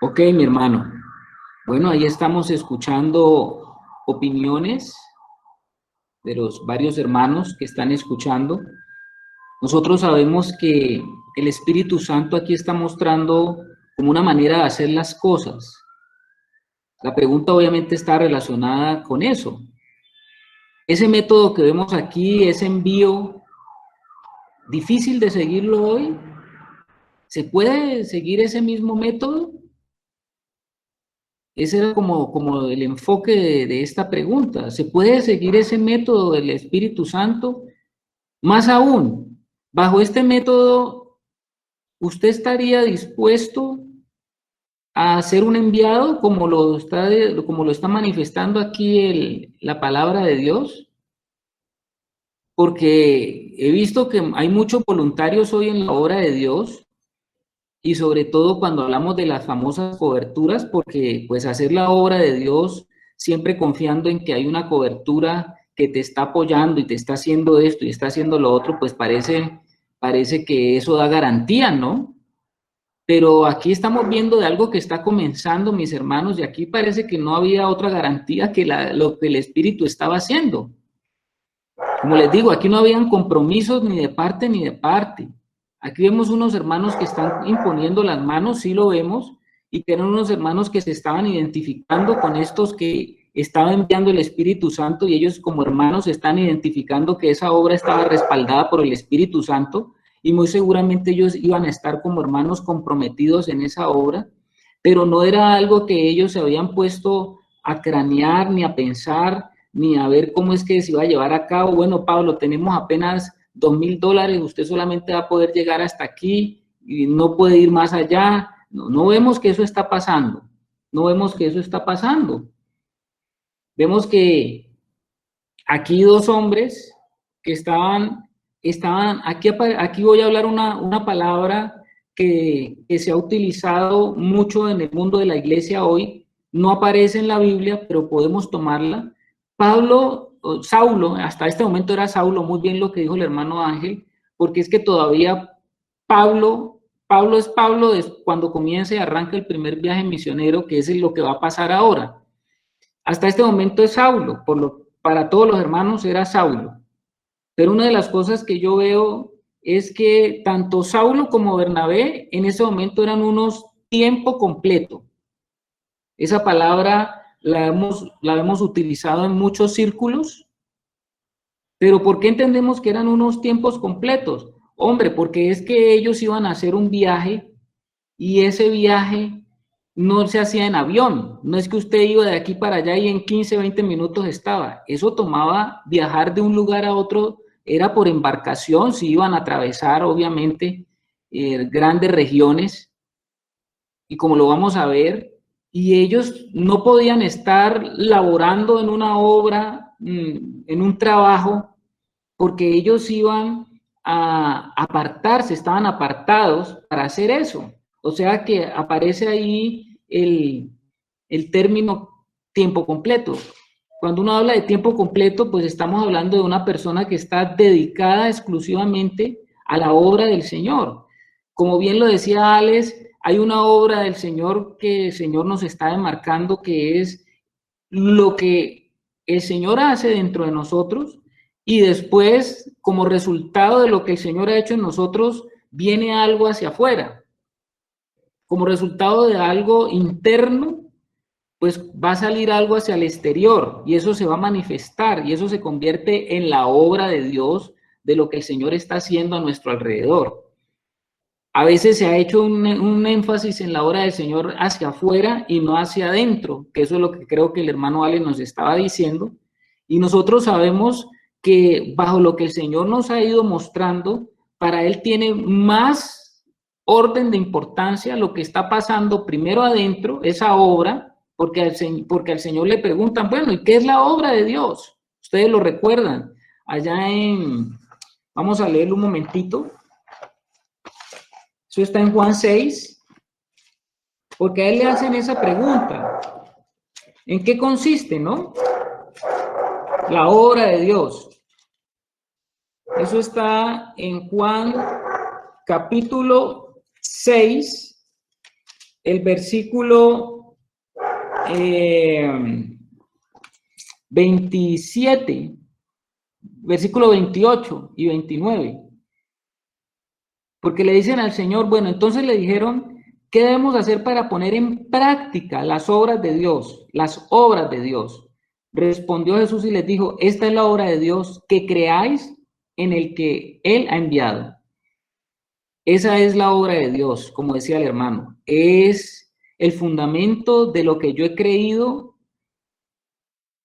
Ok, mi hermano. Bueno, ahí estamos escuchando opiniones de los varios hermanos que están escuchando. Nosotros sabemos que el Espíritu Santo aquí está mostrando como una manera de hacer las cosas. La pregunta obviamente está relacionada con eso. Ese método que vemos aquí, ese envío, difícil de seguirlo hoy. ¿Se puede seguir ese mismo método? Ese era como el enfoque de esta pregunta. ¿Se puede seguir ese método del Espíritu Santo? Más aún, bajo este método, ¿usted estaría dispuesto a ser un enviado como lo está manifestando aquí la palabra de Dios? Porque he visto que hay muchos voluntarios hoy en la obra de Dios, y sobre todo cuando hablamos de las famosas coberturas, porque pues hacer la obra de Dios siempre confiando en que hay una cobertura que te está apoyando y te está haciendo esto y está haciendo lo otro, pues parece parece que eso da garantía, ¿no? Pero aquí estamos viendo de algo que está comenzando, mis hermanos, y aquí parece que no había otra garantía que lo que el Espíritu estaba haciendo. Como les digo, aquí no habían compromisos ni de parte ni de parte. Aquí vemos unos hermanos que están imponiendo las manos, sí lo vemos, y que eran unos hermanos que se estaban identificando con estos que estaba enviando el Espíritu Santo, y ellos como hermanos están identificando que esa obra estaba respaldada por el Espíritu Santo, y muy seguramente ellos iban a estar como hermanos comprometidos en esa obra, pero no era algo que ellos se habían puesto a cranear ni a pensar, ni a ver cómo es que se iba a llevar a cabo. Bueno, Pablo, tenemos apenas $2,000, usted solamente va a poder llegar hasta aquí y no puede ir más allá. No vemos que eso está pasando, no vemos que eso está pasando. Vemos que aquí dos hombres que estaban aquí voy a hablar una palabra que se ha utilizado mucho en el mundo de la iglesia hoy, no aparece en la Biblia, pero podemos tomarla. Saulo, hasta este momento era Saulo, muy bien lo que dijo el hermano Ángel, porque es que todavía Pablo es Pablo cuando comienza y arranca el primer viaje misionero, que es lo que va a pasar ahora. Hasta este momento es Saulo, para todos los hermanos era Saulo. Pero una de las cosas que yo veo es que tanto Saulo como Bernabé en ese momento eran unos tiempo completo. Esa palabra la hemos utilizado en muchos círculos, pero ¿por qué entendemos que eran unos tiempos completos? Hombre, porque es que ellos iban a hacer un viaje y ese viaje no se hacía en avión, no es que usted iba de aquí para allá y en 15, 20 minutos estaba, eso tomaba viajar de un lugar a otro, era por embarcación, si iban a atravesar obviamente grandes regiones, y como lo vamos a ver, y ellos no podían estar laborando en una obra, en un trabajo, porque ellos iban a apartarse, estaban apartados para hacer eso. O sea que aparece ahí el término tiempo completo. Cuando uno habla de tiempo completo, pues estamos hablando de una persona que está dedicada exclusivamente a la obra del Señor. Como bien lo decía Alex, hay una obra del Señor que el Señor nos está demarcando, que es lo que el Señor hace dentro de nosotros, y después, como resultado de lo que el Señor ha hecho en nosotros, viene algo hacia afuera. Como resultado de algo interno, pues va a salir algo hacia el exterior, y eso se va a manifestar, y eso se convierte en la obra de Dios, de lo que el Señor está haciendo a nuestro alrededor. A veces se ha hecho un énfasis en la obra del Señor hacia afuera y no hacia adentro, que eso es lo que creo que el hermano Ale nos estaba diciendo, y nosotros sabemos que bajo lo que el Señor nos ha ido mostrando, para Él tiene más orden de importancia lo que está pasando primero adentro, esa obra, porque al Señor le preguntan, bueno, ¿y qué es la obra de Dios? Ustedes lo recuerdan, vamos a leerlo un momentito. Eso está en Juan 6, porque a él le hacen esa pregunta. ¿En qué consiste, no? La obra de Dios. Eso está en Juan capítulo 6, el versículo 27, versículo 28 y 29. Porque le dicen al Señor, bueno, entonces le dijeron, ¿qué debemos hacer para poner en práctica las obras de Dios? Las obras de Dios. Respondió Jesús y les dijo, esta es la obra de Dios, que creáis en el que Él ha enviado. Esa es la obra de Dios, como decía el hermano. Es el fundamento de lo que yo he creído,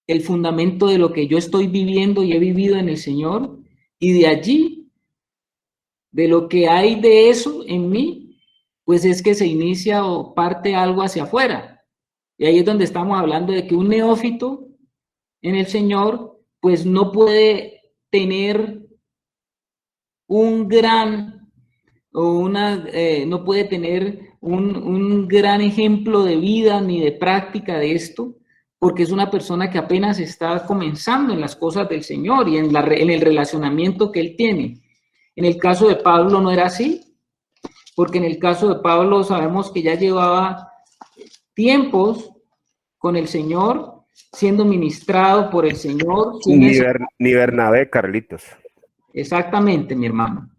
el fundamento de lo que yo estoy viviendo y he vivido en el Señor, y de allí, de lo que hay de eso en mí, pues es que se inicia o parte algo hacia afuera. Y ahí es donde estamos hablando de que un neófito en el Señor, pues no puede tener un gran, no puede tener un gran ejemplo de vida ni de práctica de esto, porque es una persona que apenas está comenzando en las cosas del Señor y en el relacionamiento que Él tiene. En el caso de Pablo no era así, porque en el caso de Pablo sabemos que ya llevaba tiempos con el Señor, siendo ministrado por el Señor. Ni Bernabé, Carlitos. Exactamente, mi hermano.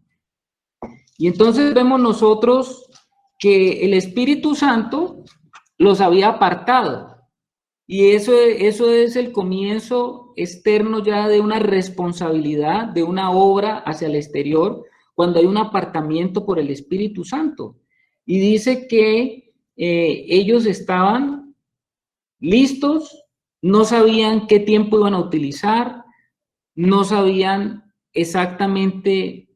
Y entonces vemos nosotros que el Espíritu Santo los había apartado. Y eso es el comienzo externo ya de una responsabilidad, de una obra hacia el exterior, cuando hay un apartamiento por el Espíritu Santo. Y dice que ellos estaban listos, no sabían qué tiempo iban a utilizar, no sabían exactamente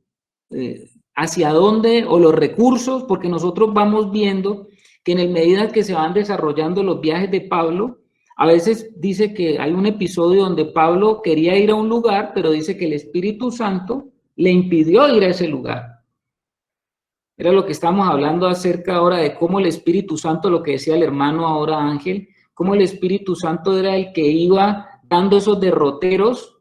hacia dónde o los recursos, porque nosotros vamos viendo que en el medida que se van desarrollando los viajes de Pablo, a veces dice que hay un episodio donde Pablo quería ir a un lugar, pero dice que el Espíritu Santo le impidió ir a ese lugar. Era lo que estamos hablando acerca ahora de cómo el Espíritu Santo, lo que decía el hermano ahora Ángel, cómo el Espíritu Santo era el que iba dando esos derroteros,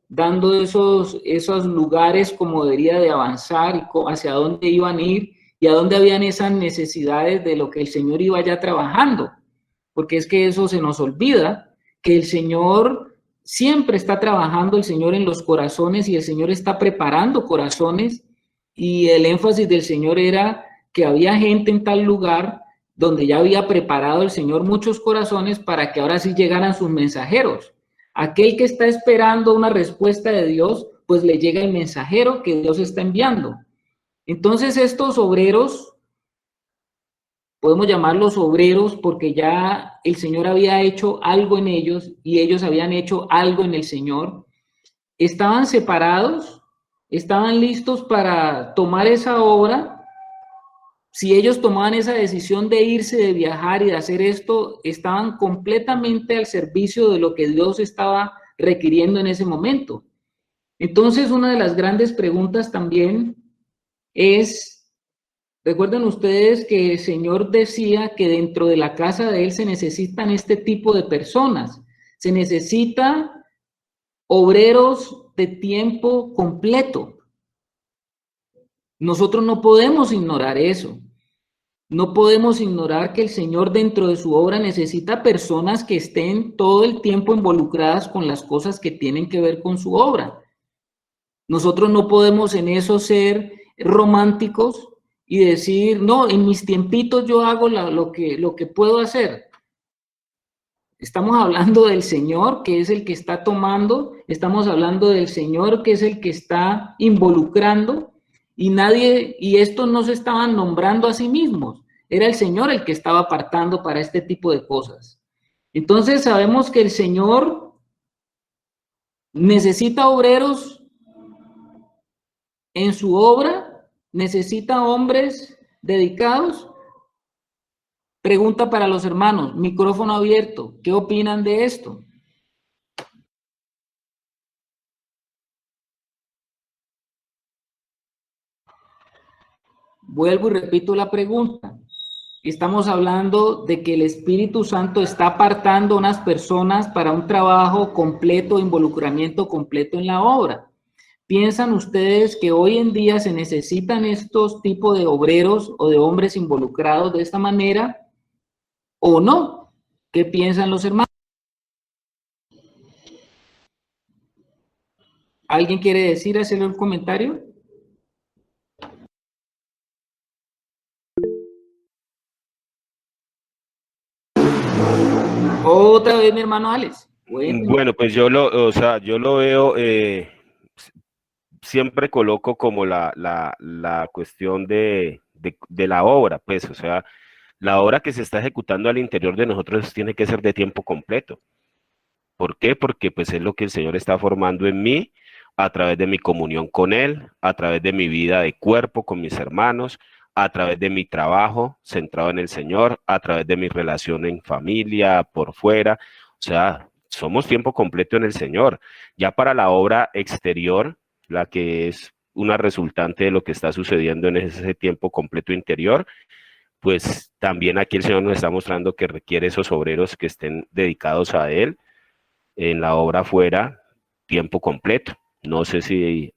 dando esos lugares como debería de avanzar y hacia dónde iban a ir y a dónde habían esas necesidades de lo que el Señor iba ya trabajando. Porque es que eso se nos olvida, que el Señor siempre está trabajando, el Señor en los corazones, y el Señor está preparando corazones, y el énfasis del Señor era que había gente en tal lugar donde ya había preparado el Señor muchos corazones para que ahora sí llegaran sus mensajeros. Aquel que está esperando una respuesta de Dios, pues le llega el mensajero que Dios está enviando. Entonces estos obreros, podemos llamarlos obreros porque ya el Señor había hecho algo en ellos y ellos habían hecho algo en el Señor. Estaban separados, estaban listos para tomar esa obra. Si ellos tomaban esa decisión de irse, de viajar y de hacer esto, estaban completamente al servicio de lo que Dios estaba requiriendo en ese momento. Entonces, una de las grandes preguntas también es: recuerden ustedes que el Señor decía que dentro de la casa de Él se necesitan este tipo de personas. Se necesita obreros de tiempo completo. Nosotros no podemos ignorar eso. No podemos ignorar que el Señor dentro de su obra necesita personas que estén todo el tiempo involucradas con las cosas que tienen que ver con su obra. Nosotros no podemos en eso ser románticos y decir, no, en mis tiempitos yo hago lo que puedo hacer. Estamos hablando del Señor, que es el que está tomando, estamos hablando del Señor, que es el que está involucrando, y estos no se estaban nombrando a sí mismos, era el Señor el que estaba apartando para este tipo de cosas. Entonces sabemos que el Señor necesita obreros en su obra, necesita hombres dedicados. Pregunta para los hermanos, micrófono abierto, ¿qué opinan de esto? Vuelvo y repito la pregunta. Estamos hablando de que el Espíritu Santo está apartando a unas personas para un trabajo completo, involucramiento completo en la obra. ¿Piensan ustedes que hoy en día se necesitan estos tipos de obreros o de hombres involucrados de esta manera o no? ¿Qué piensan los hermanos? ¿Alguien quiere decir, hacerle un comentario? Otra vez, mi hermano Alex. Bueno, pues yo lo veo, siempre coloco como la cuestión de la obra, pues, o sea, la obra que se está ejecutando al interior de nosotros tiene que ser de tiempo completo. ¿Por qué? Porque pues es lo que el Señor está formando en mí a través de mi comunión con Él, a través de mi vida de cuerpo con mis hermanos, a través de mi trabajo centrado en el Señor, a través de mi relación en familia, por fuera. O sea, somos tiempo completo en el Señor. Ya para la obra exterior, la que es una resultante de lo que está sucediendo en ese tiempo completo interior, pues también aquí el Señor nos está mostrando que requiere esos obreros que estén dedicados a Él en la obra fuera, tiempo completo. No sé si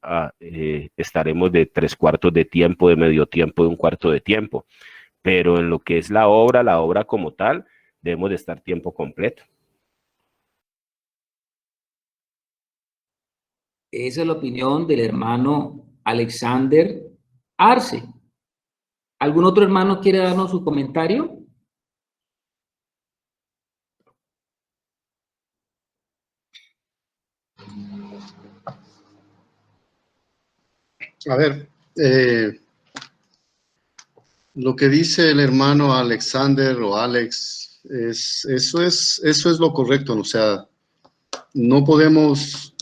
estaremos de 3/4 de tiempo, de medio tiempo, de 1/4 de tiempo, pero en lo que es la obra como tal, debemos de estar tiempo completo. Esa es la opinión del hermano Alexander Arce. ¿Algún otro hermano quiere darnos su comentario? A ver, lo que dice el hermano Alexander o Alex, eso es lo correcto, ¿no? O sea, no podemos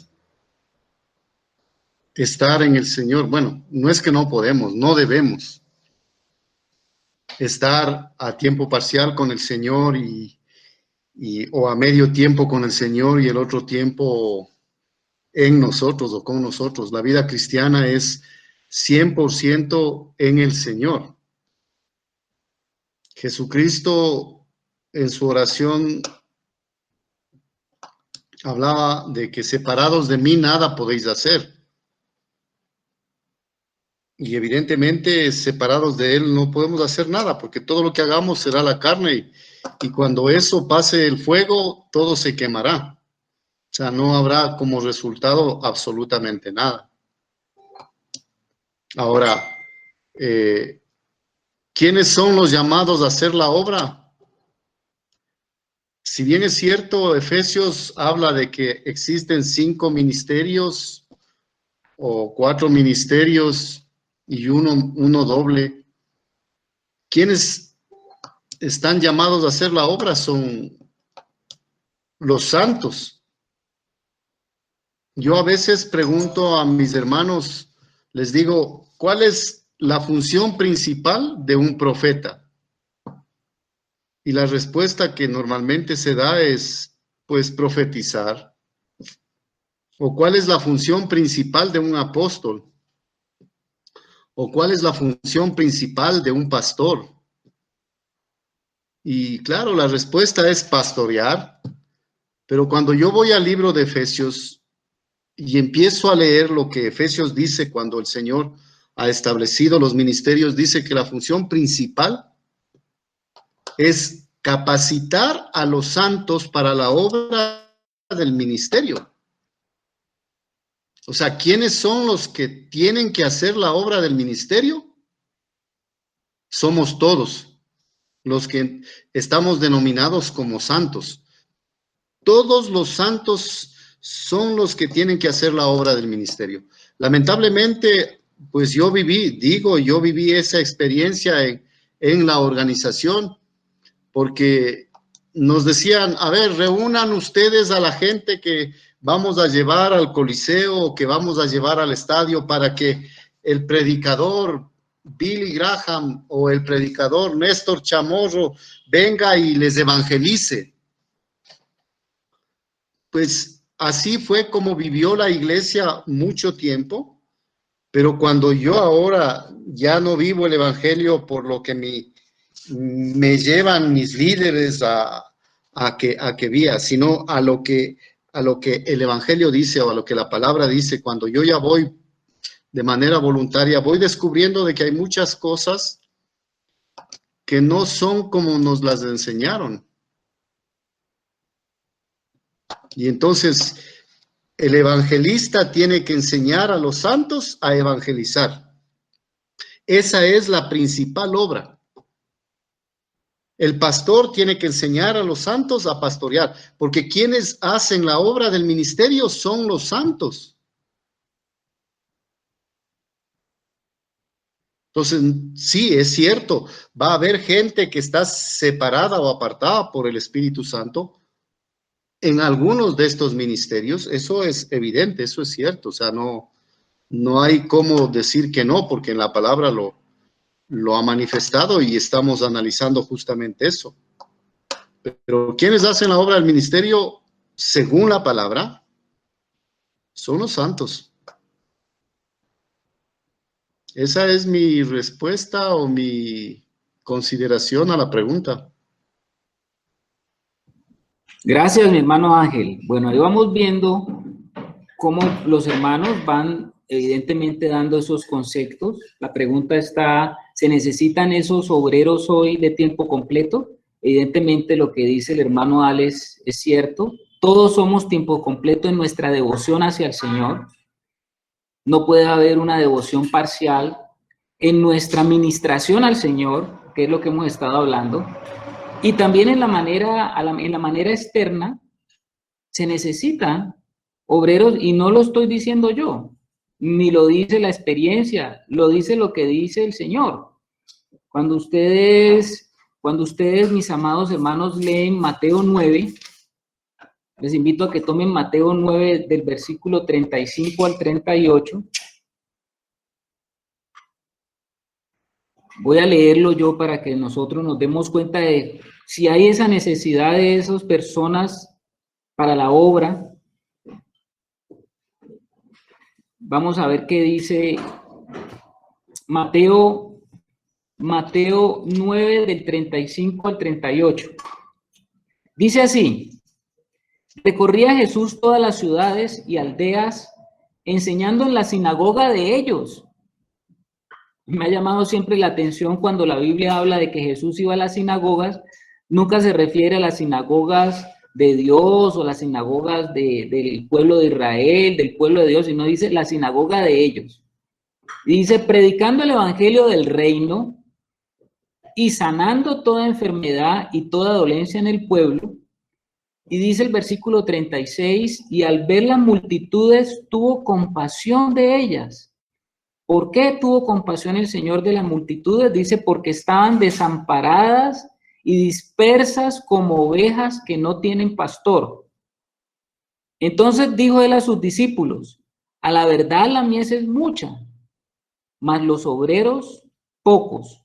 estar en el Señor. Bueno, no es que no podemos, no debemos estar a tiempo parcial con el Señor o a medio tiempo con el Señor y el otro tiempo en nosotros o con nosotros. La vida cristiana es 100% en el Señor. Jesucristo en su oración hablaba de que separados de mí nada podéis hacer. Y evidentemente separados de Él no podemos hacer nada, porque todo lo que hagamos será la carne y cuando eso pase el fuego, todo se quemará. O sea, no habrá como resultado absolutamente nada. Ahora, ¿quiénes son los llamados a hacer la obra? Si bien es cierto, Efesios habla de que existen 5 ministerios o 4 ministerios y uno doble, ¿quiénes están llamados a hacer la obra? Son los santos. Yo a veces pregunto a mis hermanos, les digo, ¿cuál es la función principal de un profeta? Y la respuesta que normalmente se da es, pues, profetizar. ¿O cuál es la función principal de un apóstol? ¿O cuál es la función principal de un pastor? Y claro, la respuesta es pastorear. Pero cuando yo voy al libro de Efesios y empiezo a leer lo que Efesios dice cuando el Señor ha establecido los ministerios, dice que la función principal es capacitar a los santos para la obra del ministerio. O sea, ¿quiénes son los que tienen que hacer la obra del ministerio? Somos todos los que estamos denominados como santos. Todos los santos son los que tienen que hacer la obra del ministerio. Lamentablemente, pues yo viví esa experiencia en la organización, porque nos decían, a ver, reúnan ustedes a la gente que vamos a llevar al Coliseo o que vamos a llevar al estadio para que el predicador Billy Graham o el predicador Néstor Chamorro venga y les evangelice. Pues así fue como vivió la iglesia mucho tiempo, pero cuando yo ahora ya no vivo el evangelio por lo que me llevan mis líderes a que vía, sino a lo que el evangelio dice o a lo que la palabra dice. Cuando yo ya voy de manera voluntaria, voy descubriendo de que hay muchas cosas que no son como nos las enseñaron. Y entonces el evangelista tiene que enseñar a los santos a evangelizar. Esa es la principal obra. El pastor tiene que enseñar a los santos a pastorear, porque quienes hacen la obra del ministerio son los santos. Entonces, sí, es cierto, va a haber gente que está separada o apartada por el Espíritu Santo en algunos de estos ministerios. Eso es evidente, eso es cierto. O sea, no hay cómo decir que no, porque en la palabra lo ha manifestado y estamos analizando justamente eso. Pero quienes hacen la obra del ministerio según la palabra son los santos. Esa es mi respuesta o mi consideración a la pregunta. Gracias, mi hermano Ángel. Bueno, ahí vamos viendo cómo los hermanos van evidentemente dando esos conceptos. La pregunta está, ¿se necesitan esos obreros hoy de tiempo completo? Evidentemente lo que dice el hermano Alex es cierto. Todos somos tiempo completo en nuestra devoción hacia el Señor. No puede haber una devoción parcial en nuestra administración al Señor, que es lo que hemos estado hablando. Y también en la manera externa se necesitan obreros, y no lo estoy diciendo yo, ni lo dice la experiencia, lo dice lo que dice el Señor. Cuando ustedes, mis amados hermanos, leen Mateo 9, les invito a que tomen Mateo 9 del versículo 35 al 38. Voy a leerlo yo para que nosotros nos demos cuenta de si hay esa necesidad de esas personas para la obra. Vamos a ver qué dice Mateo 9 del 35 al 38. Dice así: recorría Jesús todas las ciudades y aldeas, enseñando en la sinagoga de ellos. Me ha llamado siempre la atención cuando la Biblia habla de que Jesús iba a las sinagogas, nunca se refiere a las sinagogas de Dios o las sinagogas del pueblo de Israel, del pueblo de Dios, sino dice la sinagoga de ellos. Y dice, predicando el evangelio del reino y sanando toda enfermedad y toda dolencia en el pueblo. Y dice el versículo 36, y al ver las multitudes tuvo compasión de ellas. ¿Por qué tuvo compasión el Señor de las multitudes? Dice, porque estaban desamparadas y dispersas como ovejas que no tienen pastor. Entonces dijo él a sus discípulos, a la verdad la mies es mucha, mas los obreros pocos.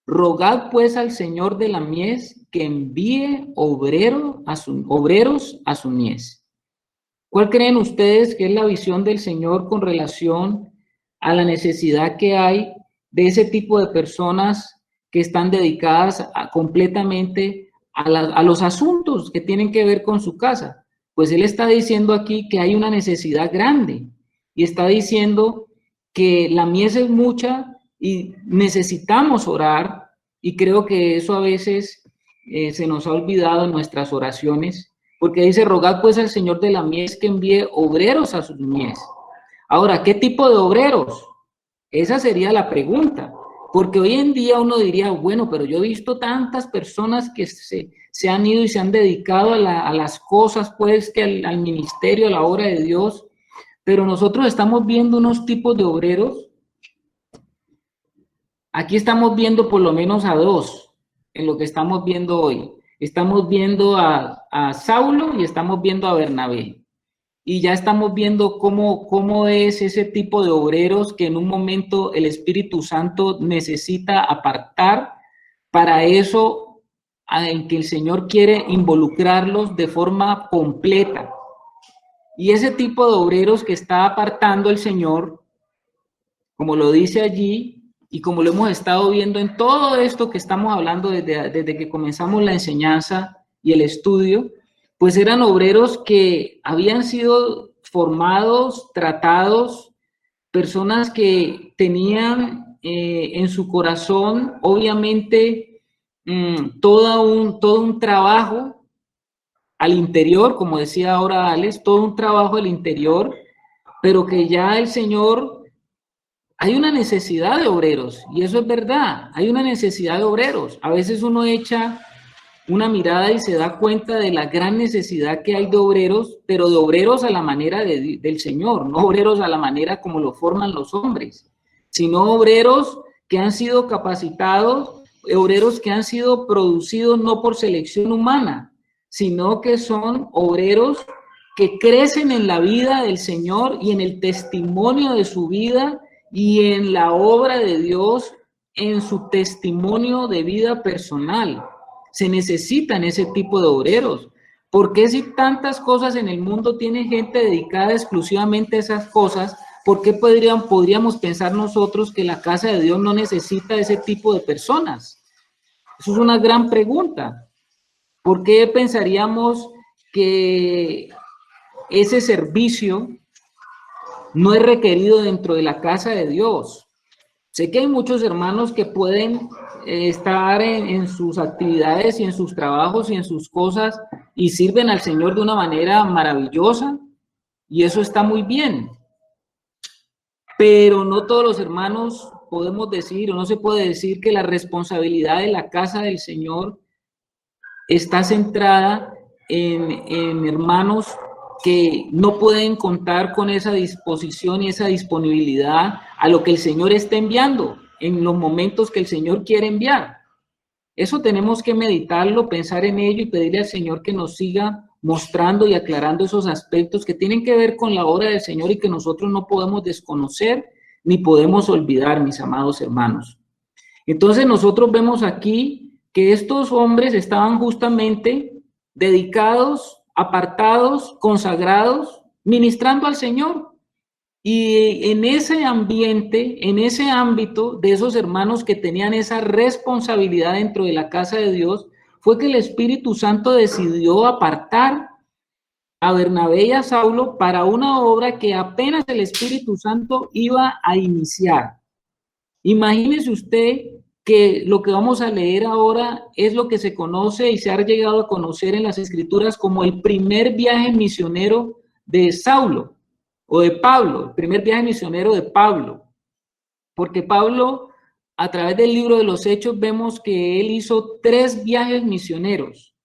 Rogad pues al Señor de la mies que envíe obreros a su mies. ¿Cuál creen ustedes que es la visión del Señor con relación a la necesidad que hay de ese tipo de personas que están dedicadas completamente a los asuntos que tienen que ver con su casa? Pues él está diciendo aquí que hay una necesidad grande y está diciendo que la mies es mucha y necesitamos orar, y creo que eso a veces se nos ha olvidado en nuestras oraciones, porque dice, rogad pues al Señor de la mies que envíe obreros a sus mies. Ahora, ¿qué tipo de obreros? Esa sería la pregunta, porque hoy en día uno diría, bueno, pero yo he visto tantas personas que se han ido y se han dedicado a las cosas, pues, que al ministerio, a la obra de Dios, pero nosotros estamos viendo unos tipos de obreros. Aquí estamos viendo por lo menos a dos en lo que estamos viendo hoy. Estamos viendo a Saulo y estamos viendo a Bernabé. Y ya estamos viendo cómo es ese tipo de obreros que en un momento el Espíritu Santo necesita apartar para eso en que el Señor quiere involucrarlos de forma completa. Y ese tipo de obreros que está apartando el Señor, como lo dice allí, y como lo hemos estado viendo en todo esto que estamos hablando desde que comenzamos la enseñanza y el estudio, pues eran obreros que habían sido formados, tratados, personas que tenían en su corazón, obviamente, todo un trabajo al interior, como decía ahora Alex, todo un trabajo al interior, pero que ya el Señor... Hay una necesidad de obreros, y eso es verdad, hay una necesidad de obreros. A veces uno echa una mirada y se da cuenta de la gran necesidad que hay de obreros, pero de obreros a la manera del Señor, no obreros a la manera como lo forman los hombres, sino obreros que han sido capacitados, obreros que han sido producidos no por selección humana, sino que son obreros que crecen en la vida del Señor y en el testimonio de su vida y en la obra de Dios, en su testimonio de vida personal. Se necesitan ese tipo de obreros. ¿Por qué si tantas cosas en el mundo tiene gente dedicada exclusivamente a esas cosas? ¿Por qué podríamos pensar nosotros que la casa de Dios no necesita ese tipo de personas? Eso es una gran pregunta. ¿Por qué pensaríamos que ese servicio no es requerido dentro de la casa de Dios. Sé que hay muchos hermanos que pueden estar en sus actividades y en sus trabajos y en sus cosas y sirven al Señor de una manera maravillosa, y eso está muy bien. Pero no todos los hermanos podemos decir, o no se puede decir, que la responsabilidad de la casa del Señor está centrada en hermanos que no pueden contar con esa disposición y esa disponibilidad a lo que el Señor está enviando en los momentos que el Señor quiere enviar. Eso tenemos que meditarlo, pensar en ello y pedirle al Señor que nos siga mostrando y aclarando esos aspectos que tienen que ver con la obra del Señor y que nosotros no podemos desconocer ni podemos olvidar, mis amados hermanos. Entonces nosotros vemos aquí que estos hombres estaban justamente dedicados, apartados, consagrados, ministrando al Señor. Y en ese ambiente, en ese ámbito de esos hermanos que tenían esa responsabilidad dentro de la casa de Dios, fue que el Espíritu Santo decidió apartar a Bernabé y a Saulo para una obra que apenas el Espíritu Santo iba a iniciar. Imagínese usted que lo que vamos a leer ahora es lo que se conoce y se ha llegado a conocer en las Escrituras como el primer viaje misionero de Saulo o de Pablo, el primer viaje misionero de Pablo, porque Pablo, a través del libro de los Hechos, vemos que él hizo 3 viajes misioneros,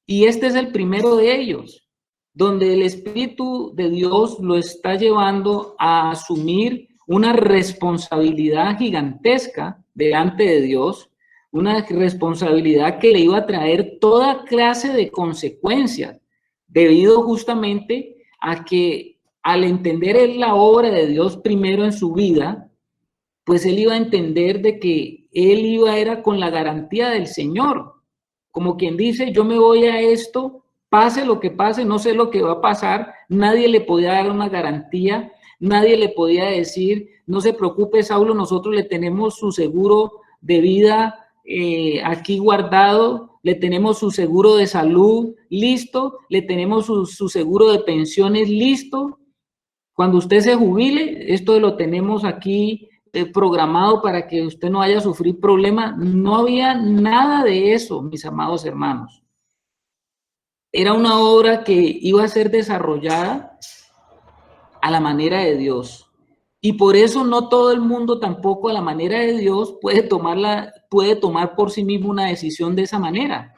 y este es el primero de ellos, donde el Espíritu de Dios lo está llevando a asumir una responsabilidad gigantesca delante de Dios, una responsabilidad que le iba a traer toda clase de consecuencias, debido justamente a que al entender él la obra de Dios primero en su vida, pues él iba a entender de que él era con la garantía del Señor, como quien dice, yo me voy a esto, pase lo que pase, no sé lo que va a pasar, nadie le podía dar una garantía, nadie le podía decir, no se preocupe, Saulo, nosotros le tenemos su seguro de vida aquí guardado, le tenemos su seguro de salud listo, le tenemos su seguro de pensiones listo. Cuando usted se jubile, esto lo tenemos aquí programado para que usted no vaya a sufrir problemas. No había nada de eso, mis amados hermanos. Era una obra que iba a ser desarrollada a la manera de Dios. Y por eso no todo el mundo tampoco a la manera de Dios puede tomar por sí mismo una decisión de esa manera.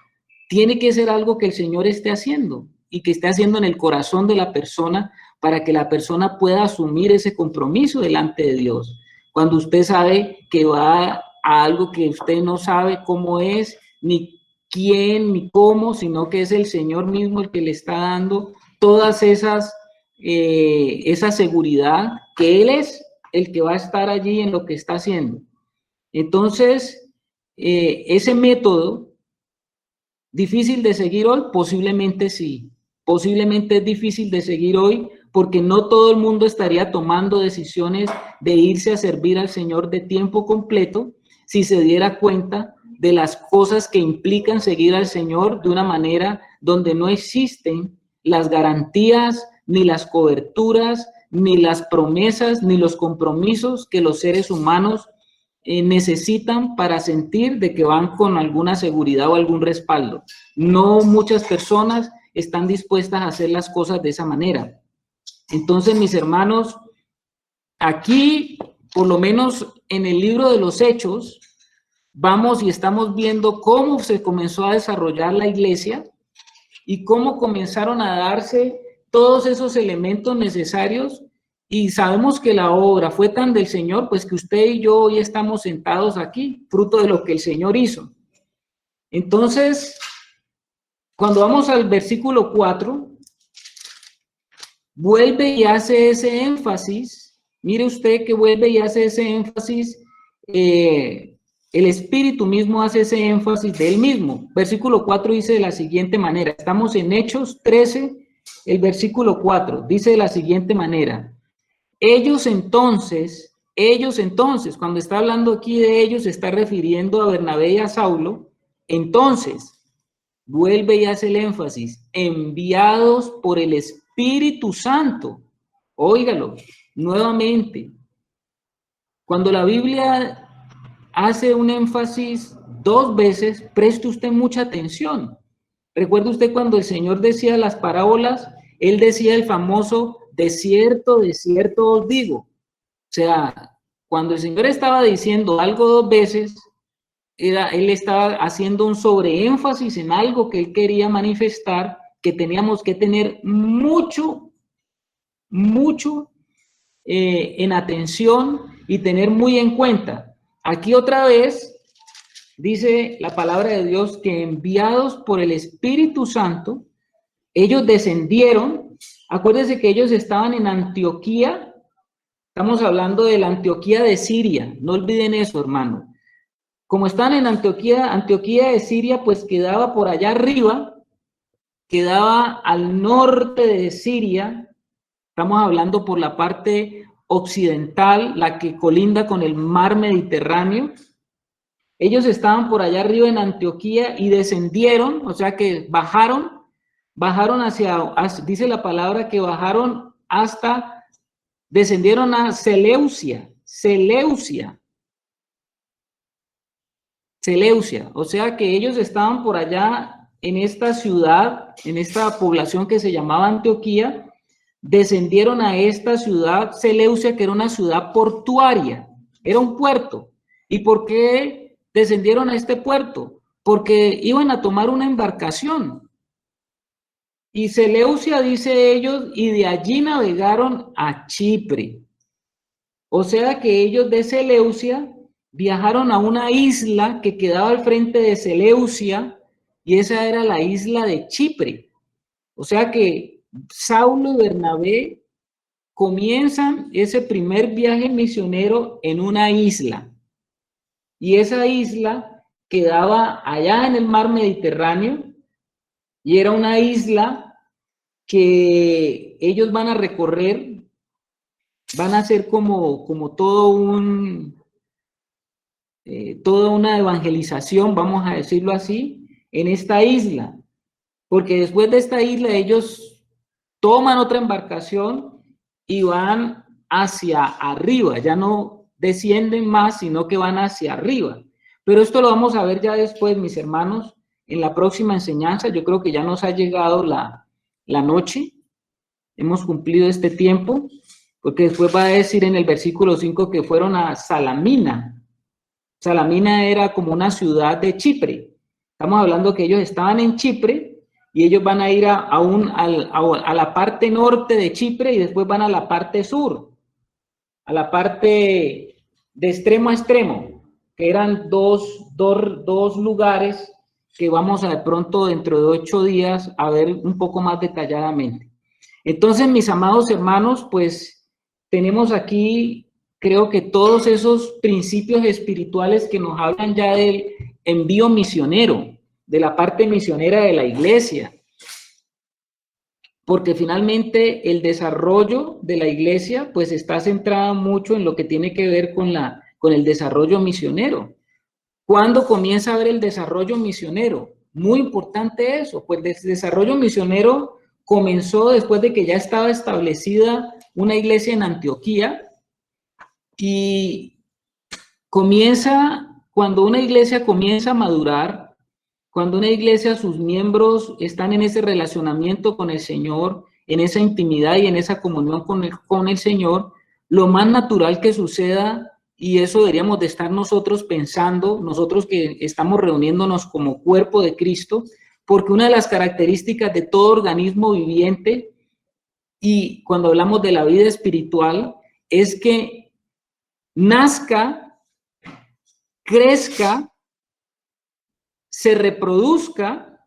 Tiene que ser algo que el Señor esté haciendo y que esté haciendo en el corazón de la persona para que la persona pueda asumir ese compromiso delante de Dios. Cuando usted sabe que va a algo que usted no sabe cómo es, ni quién, ni cómo, sino que es el Señor mismo el que le está dando todas esas esa seguridad, que Él es el que va a estar allí en lo que está haciendo. Entonces, ese método, difícil de seguir hoy, posiblemente sí, posiblemente es difícil de seguir hoy, porque no todo el mundo estaría tomando decisiones de irse a servir al Señor de tiempo completo si se diera cuenta de las cosas que implican seguir al Señor de una manera donde no existen las garantías, ni las coberturas, ni las promesas, ni los compromisos que los seres humanos necesitan para sentir de que van con alguna seguridad o algún respaldo. No muchas personas están dispuestas a hacer las cosas de esa manera. Entonces, mis hermanos, aquí, por lo menos en el libro de los Hechos, vamos y estamos viendo cómo se comenzó a desarrollar la iglesia y cómo comenzaron a darse todos esos elementos necesarios, y sabemos que la obra fue tan del Señor, pues que usted y yo hoy estamos sentados aquí, fruto de lo que el Señor hizo. Entonces, cuando vamos al versículo 4, vuelve y hace ese énfasis, mire usted que vuelve y hace ese énfasis, el Espíritu mismo hace ese énfasis de él mismo. Versículo 4 dice de la siguiente manera, estamos en Hechos 13, el versículo 4, dice de la siguiente manera, ellos entonces, cuando está hablando aquí de ellos, se está refiriendo a Bernabé y a Saulo, entonces, vuelve y hace el énfasis, enviados por el Espíritu Santo, Óigalo, nuevamente. Cuando la Biblia hace un énfasis 2 veces, preste usted mucha atención. ¿Recuerda usted cuando el Señor decía las parábolas? Él decía el famoso, de cierto os digo. O sea, cuando el Señor estaba diciendo algo 2 veces, él estaba haciendo un sobreénfasis en algo que él quería manifestar, que teníamos que tener mucho en atención y tener muy en cuenta. Aquí otra vez dice la palabra de Dios que enviados por el Espíritu Santo, ellos descendieron. Acuérdense que ellos estaban en Antioquía. Estamos hablando de la Antioquía de Siria. No olviden eso, hermano. Como están en Antioquía de Siria, pues quedaba por allá arriba, quedaba al norte de Siria. Estamos hablando por la parte occidental, la que colinda con el mar Mediterráneo. Ellos estaban por allá arriba en Antioquía y descendieron, o sea que bajaron hacia, dice la palabra que bajaron hasta, descendieron a Seleucia, o sea que ellos estaban por allá en esta ciudad, en esta población que se llamaba Antioquía, descendieron a esta ciudad Seleucia, que era una ciudad portuaria, era un puerto. ¿Y por qué descendieron a este puerto? Porque iban a tomar una embarcación. Y Seleucia, dice ellos, y de allí navegaron a Chipre. O sea que ellos de Seleucia viajaron a una isla que quedaba al frente de Seleucia, y esa era la isla de Chipre. O sea que Saulo y Bernabé comienzan ese primer viaje misionero en una isla. Y esa isla quedaba allá en el mar Mediterráneo, y era una isla que ellos van a recorrer, van a hacer como todo toda una evangelización, vamos a decirlo así, en esta isla. Porque después de esta isla ellos toman otra embarcación y van hacia arriba, ya no descienden más, sino que van hacia arriba. Pero esto lo vamos a ver ya después, mis hermanos, en la próxima enseñanza. Yo creo que ya nos ha llegado la noche, hemos cumplido este tiempo, porque después va a decir en el versículo 5 que fueron a Salamina. Salamina era como una ciudad de Chipre. Estamos hablando que ellos estaban en Chipre y ellos van a ir a la parte norte de Chipre y después van a la parte sur, a la parte de extremo a extremo, que eran dos lugares que vamos a de pronto dentro de 8 días a ver un poco más detalladamente. Entonces, mis amados hermanos, pues tenemos aquí, creo que todos esos principios espirituales que nos hablan ya del envío misionero, de la parte misionera de la iglesia. Porque finalmente el desarrollo de la iglesia pues está centrado mucho en lo que tiene que ver con el desarrollo misionero. ¿Cuándo comienza a haber el desarrollo misionero? Muy importante eso, pues el desarrollo misionero comenzó después de que ya estaba establecida una iglesia en Antioquía, y cuando una iglesia comienza a madurar, cuando una iglesia, sus miembros están en ese relacionamiento con el Señor, en esa intimidad y en esa comunión con el Señor, lo más natural que suceda, y eso deberíamos de estar nosotros pensando, nosotros que estamos reuniéndonos como cuerpo de Cristo, porque una de las características de todo organismo viviente, y cuando hablamos de la vida espiritual, es que nazca, crezca, se reproduzca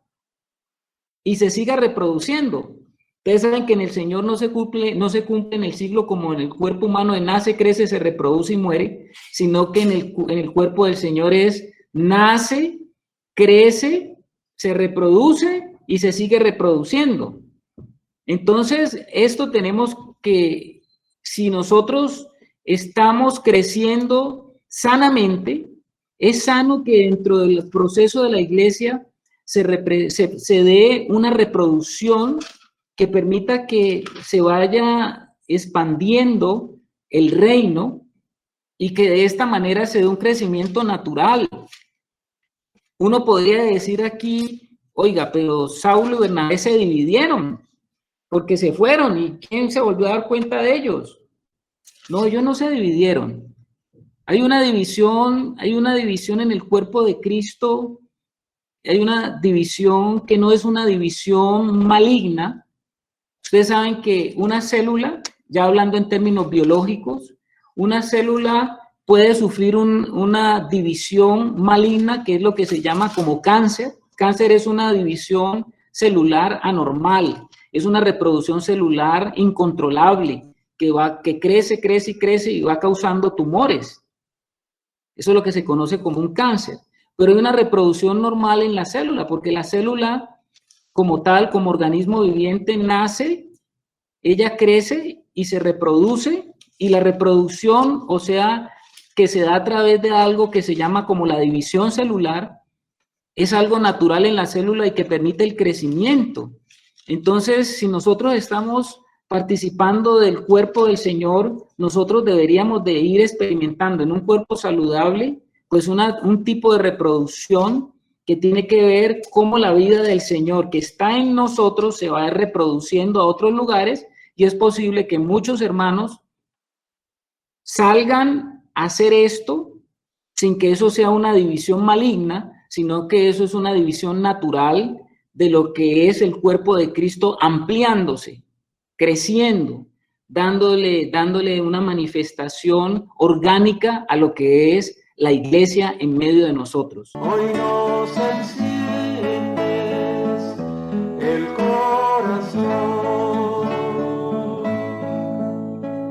y se siga reproduciendo. Ustedes saben que en el Señor no se cumple en el siglo como en el cuerpo humano de nace, crece, se reproduce y muere, sino que en el cuerpo del Señor es nace, crece, se reproduce y se sigue reproduciendo. Entonces, esto tenemos que, si nosotros estamos creciendo sanamente, es sano que dentro del proceso de la iglesia se dé una reproducción que permita que se vaya expandiendo el reino y que de esta manera se dé un crecimiento natural. Uno podría decir aquí, oiga, pero Saulo y Bernabé se dividieron porque se fueron y ¿quién se volvió a dar cuenta de ellos? No, ellos no se dividieron. Hay una división en el cuerpo de Cristo, hay una división que no es una división maligna. Ustedes saben que una célula, ya hablando en términos biológicos, una célula puede sufrir una división maligna, que es lo que se llama como cáncer. Cáncer es una división celular anormal, es una reproducción celular incontrolable, que crece, crece y crece y va causando tumores. Eso es lo que se conoce como un cáncer. Pero hay una reproducción normal en la célula, porque la célula como tal, como organismo viviente, nace, ella crece y se reproduce, y la reproducción, o sea, que se da a través de algo que se llama como la división celular, es algo natural en la célula y que permite el crecimiento. Entonces, si nosotros estamos participando del cuerpo del Señor, nosotros deberíamos de ir experimentando en un cuerpo saludable, pues un tipo de reproducción que tiene que ver cómo la vida del Señor que está en nosotros se va reproduciendo a otros lugares, y es posible que muchos hermanos salgan a hacer esto sin que eso sea una división maligna, sino que eso es una división natural de lo que es el cuerpo de Cristo ampliándose, creciendo, dándole una manifestación orgánica a lo que es la iglesia en medio de nosotros. Hoy nos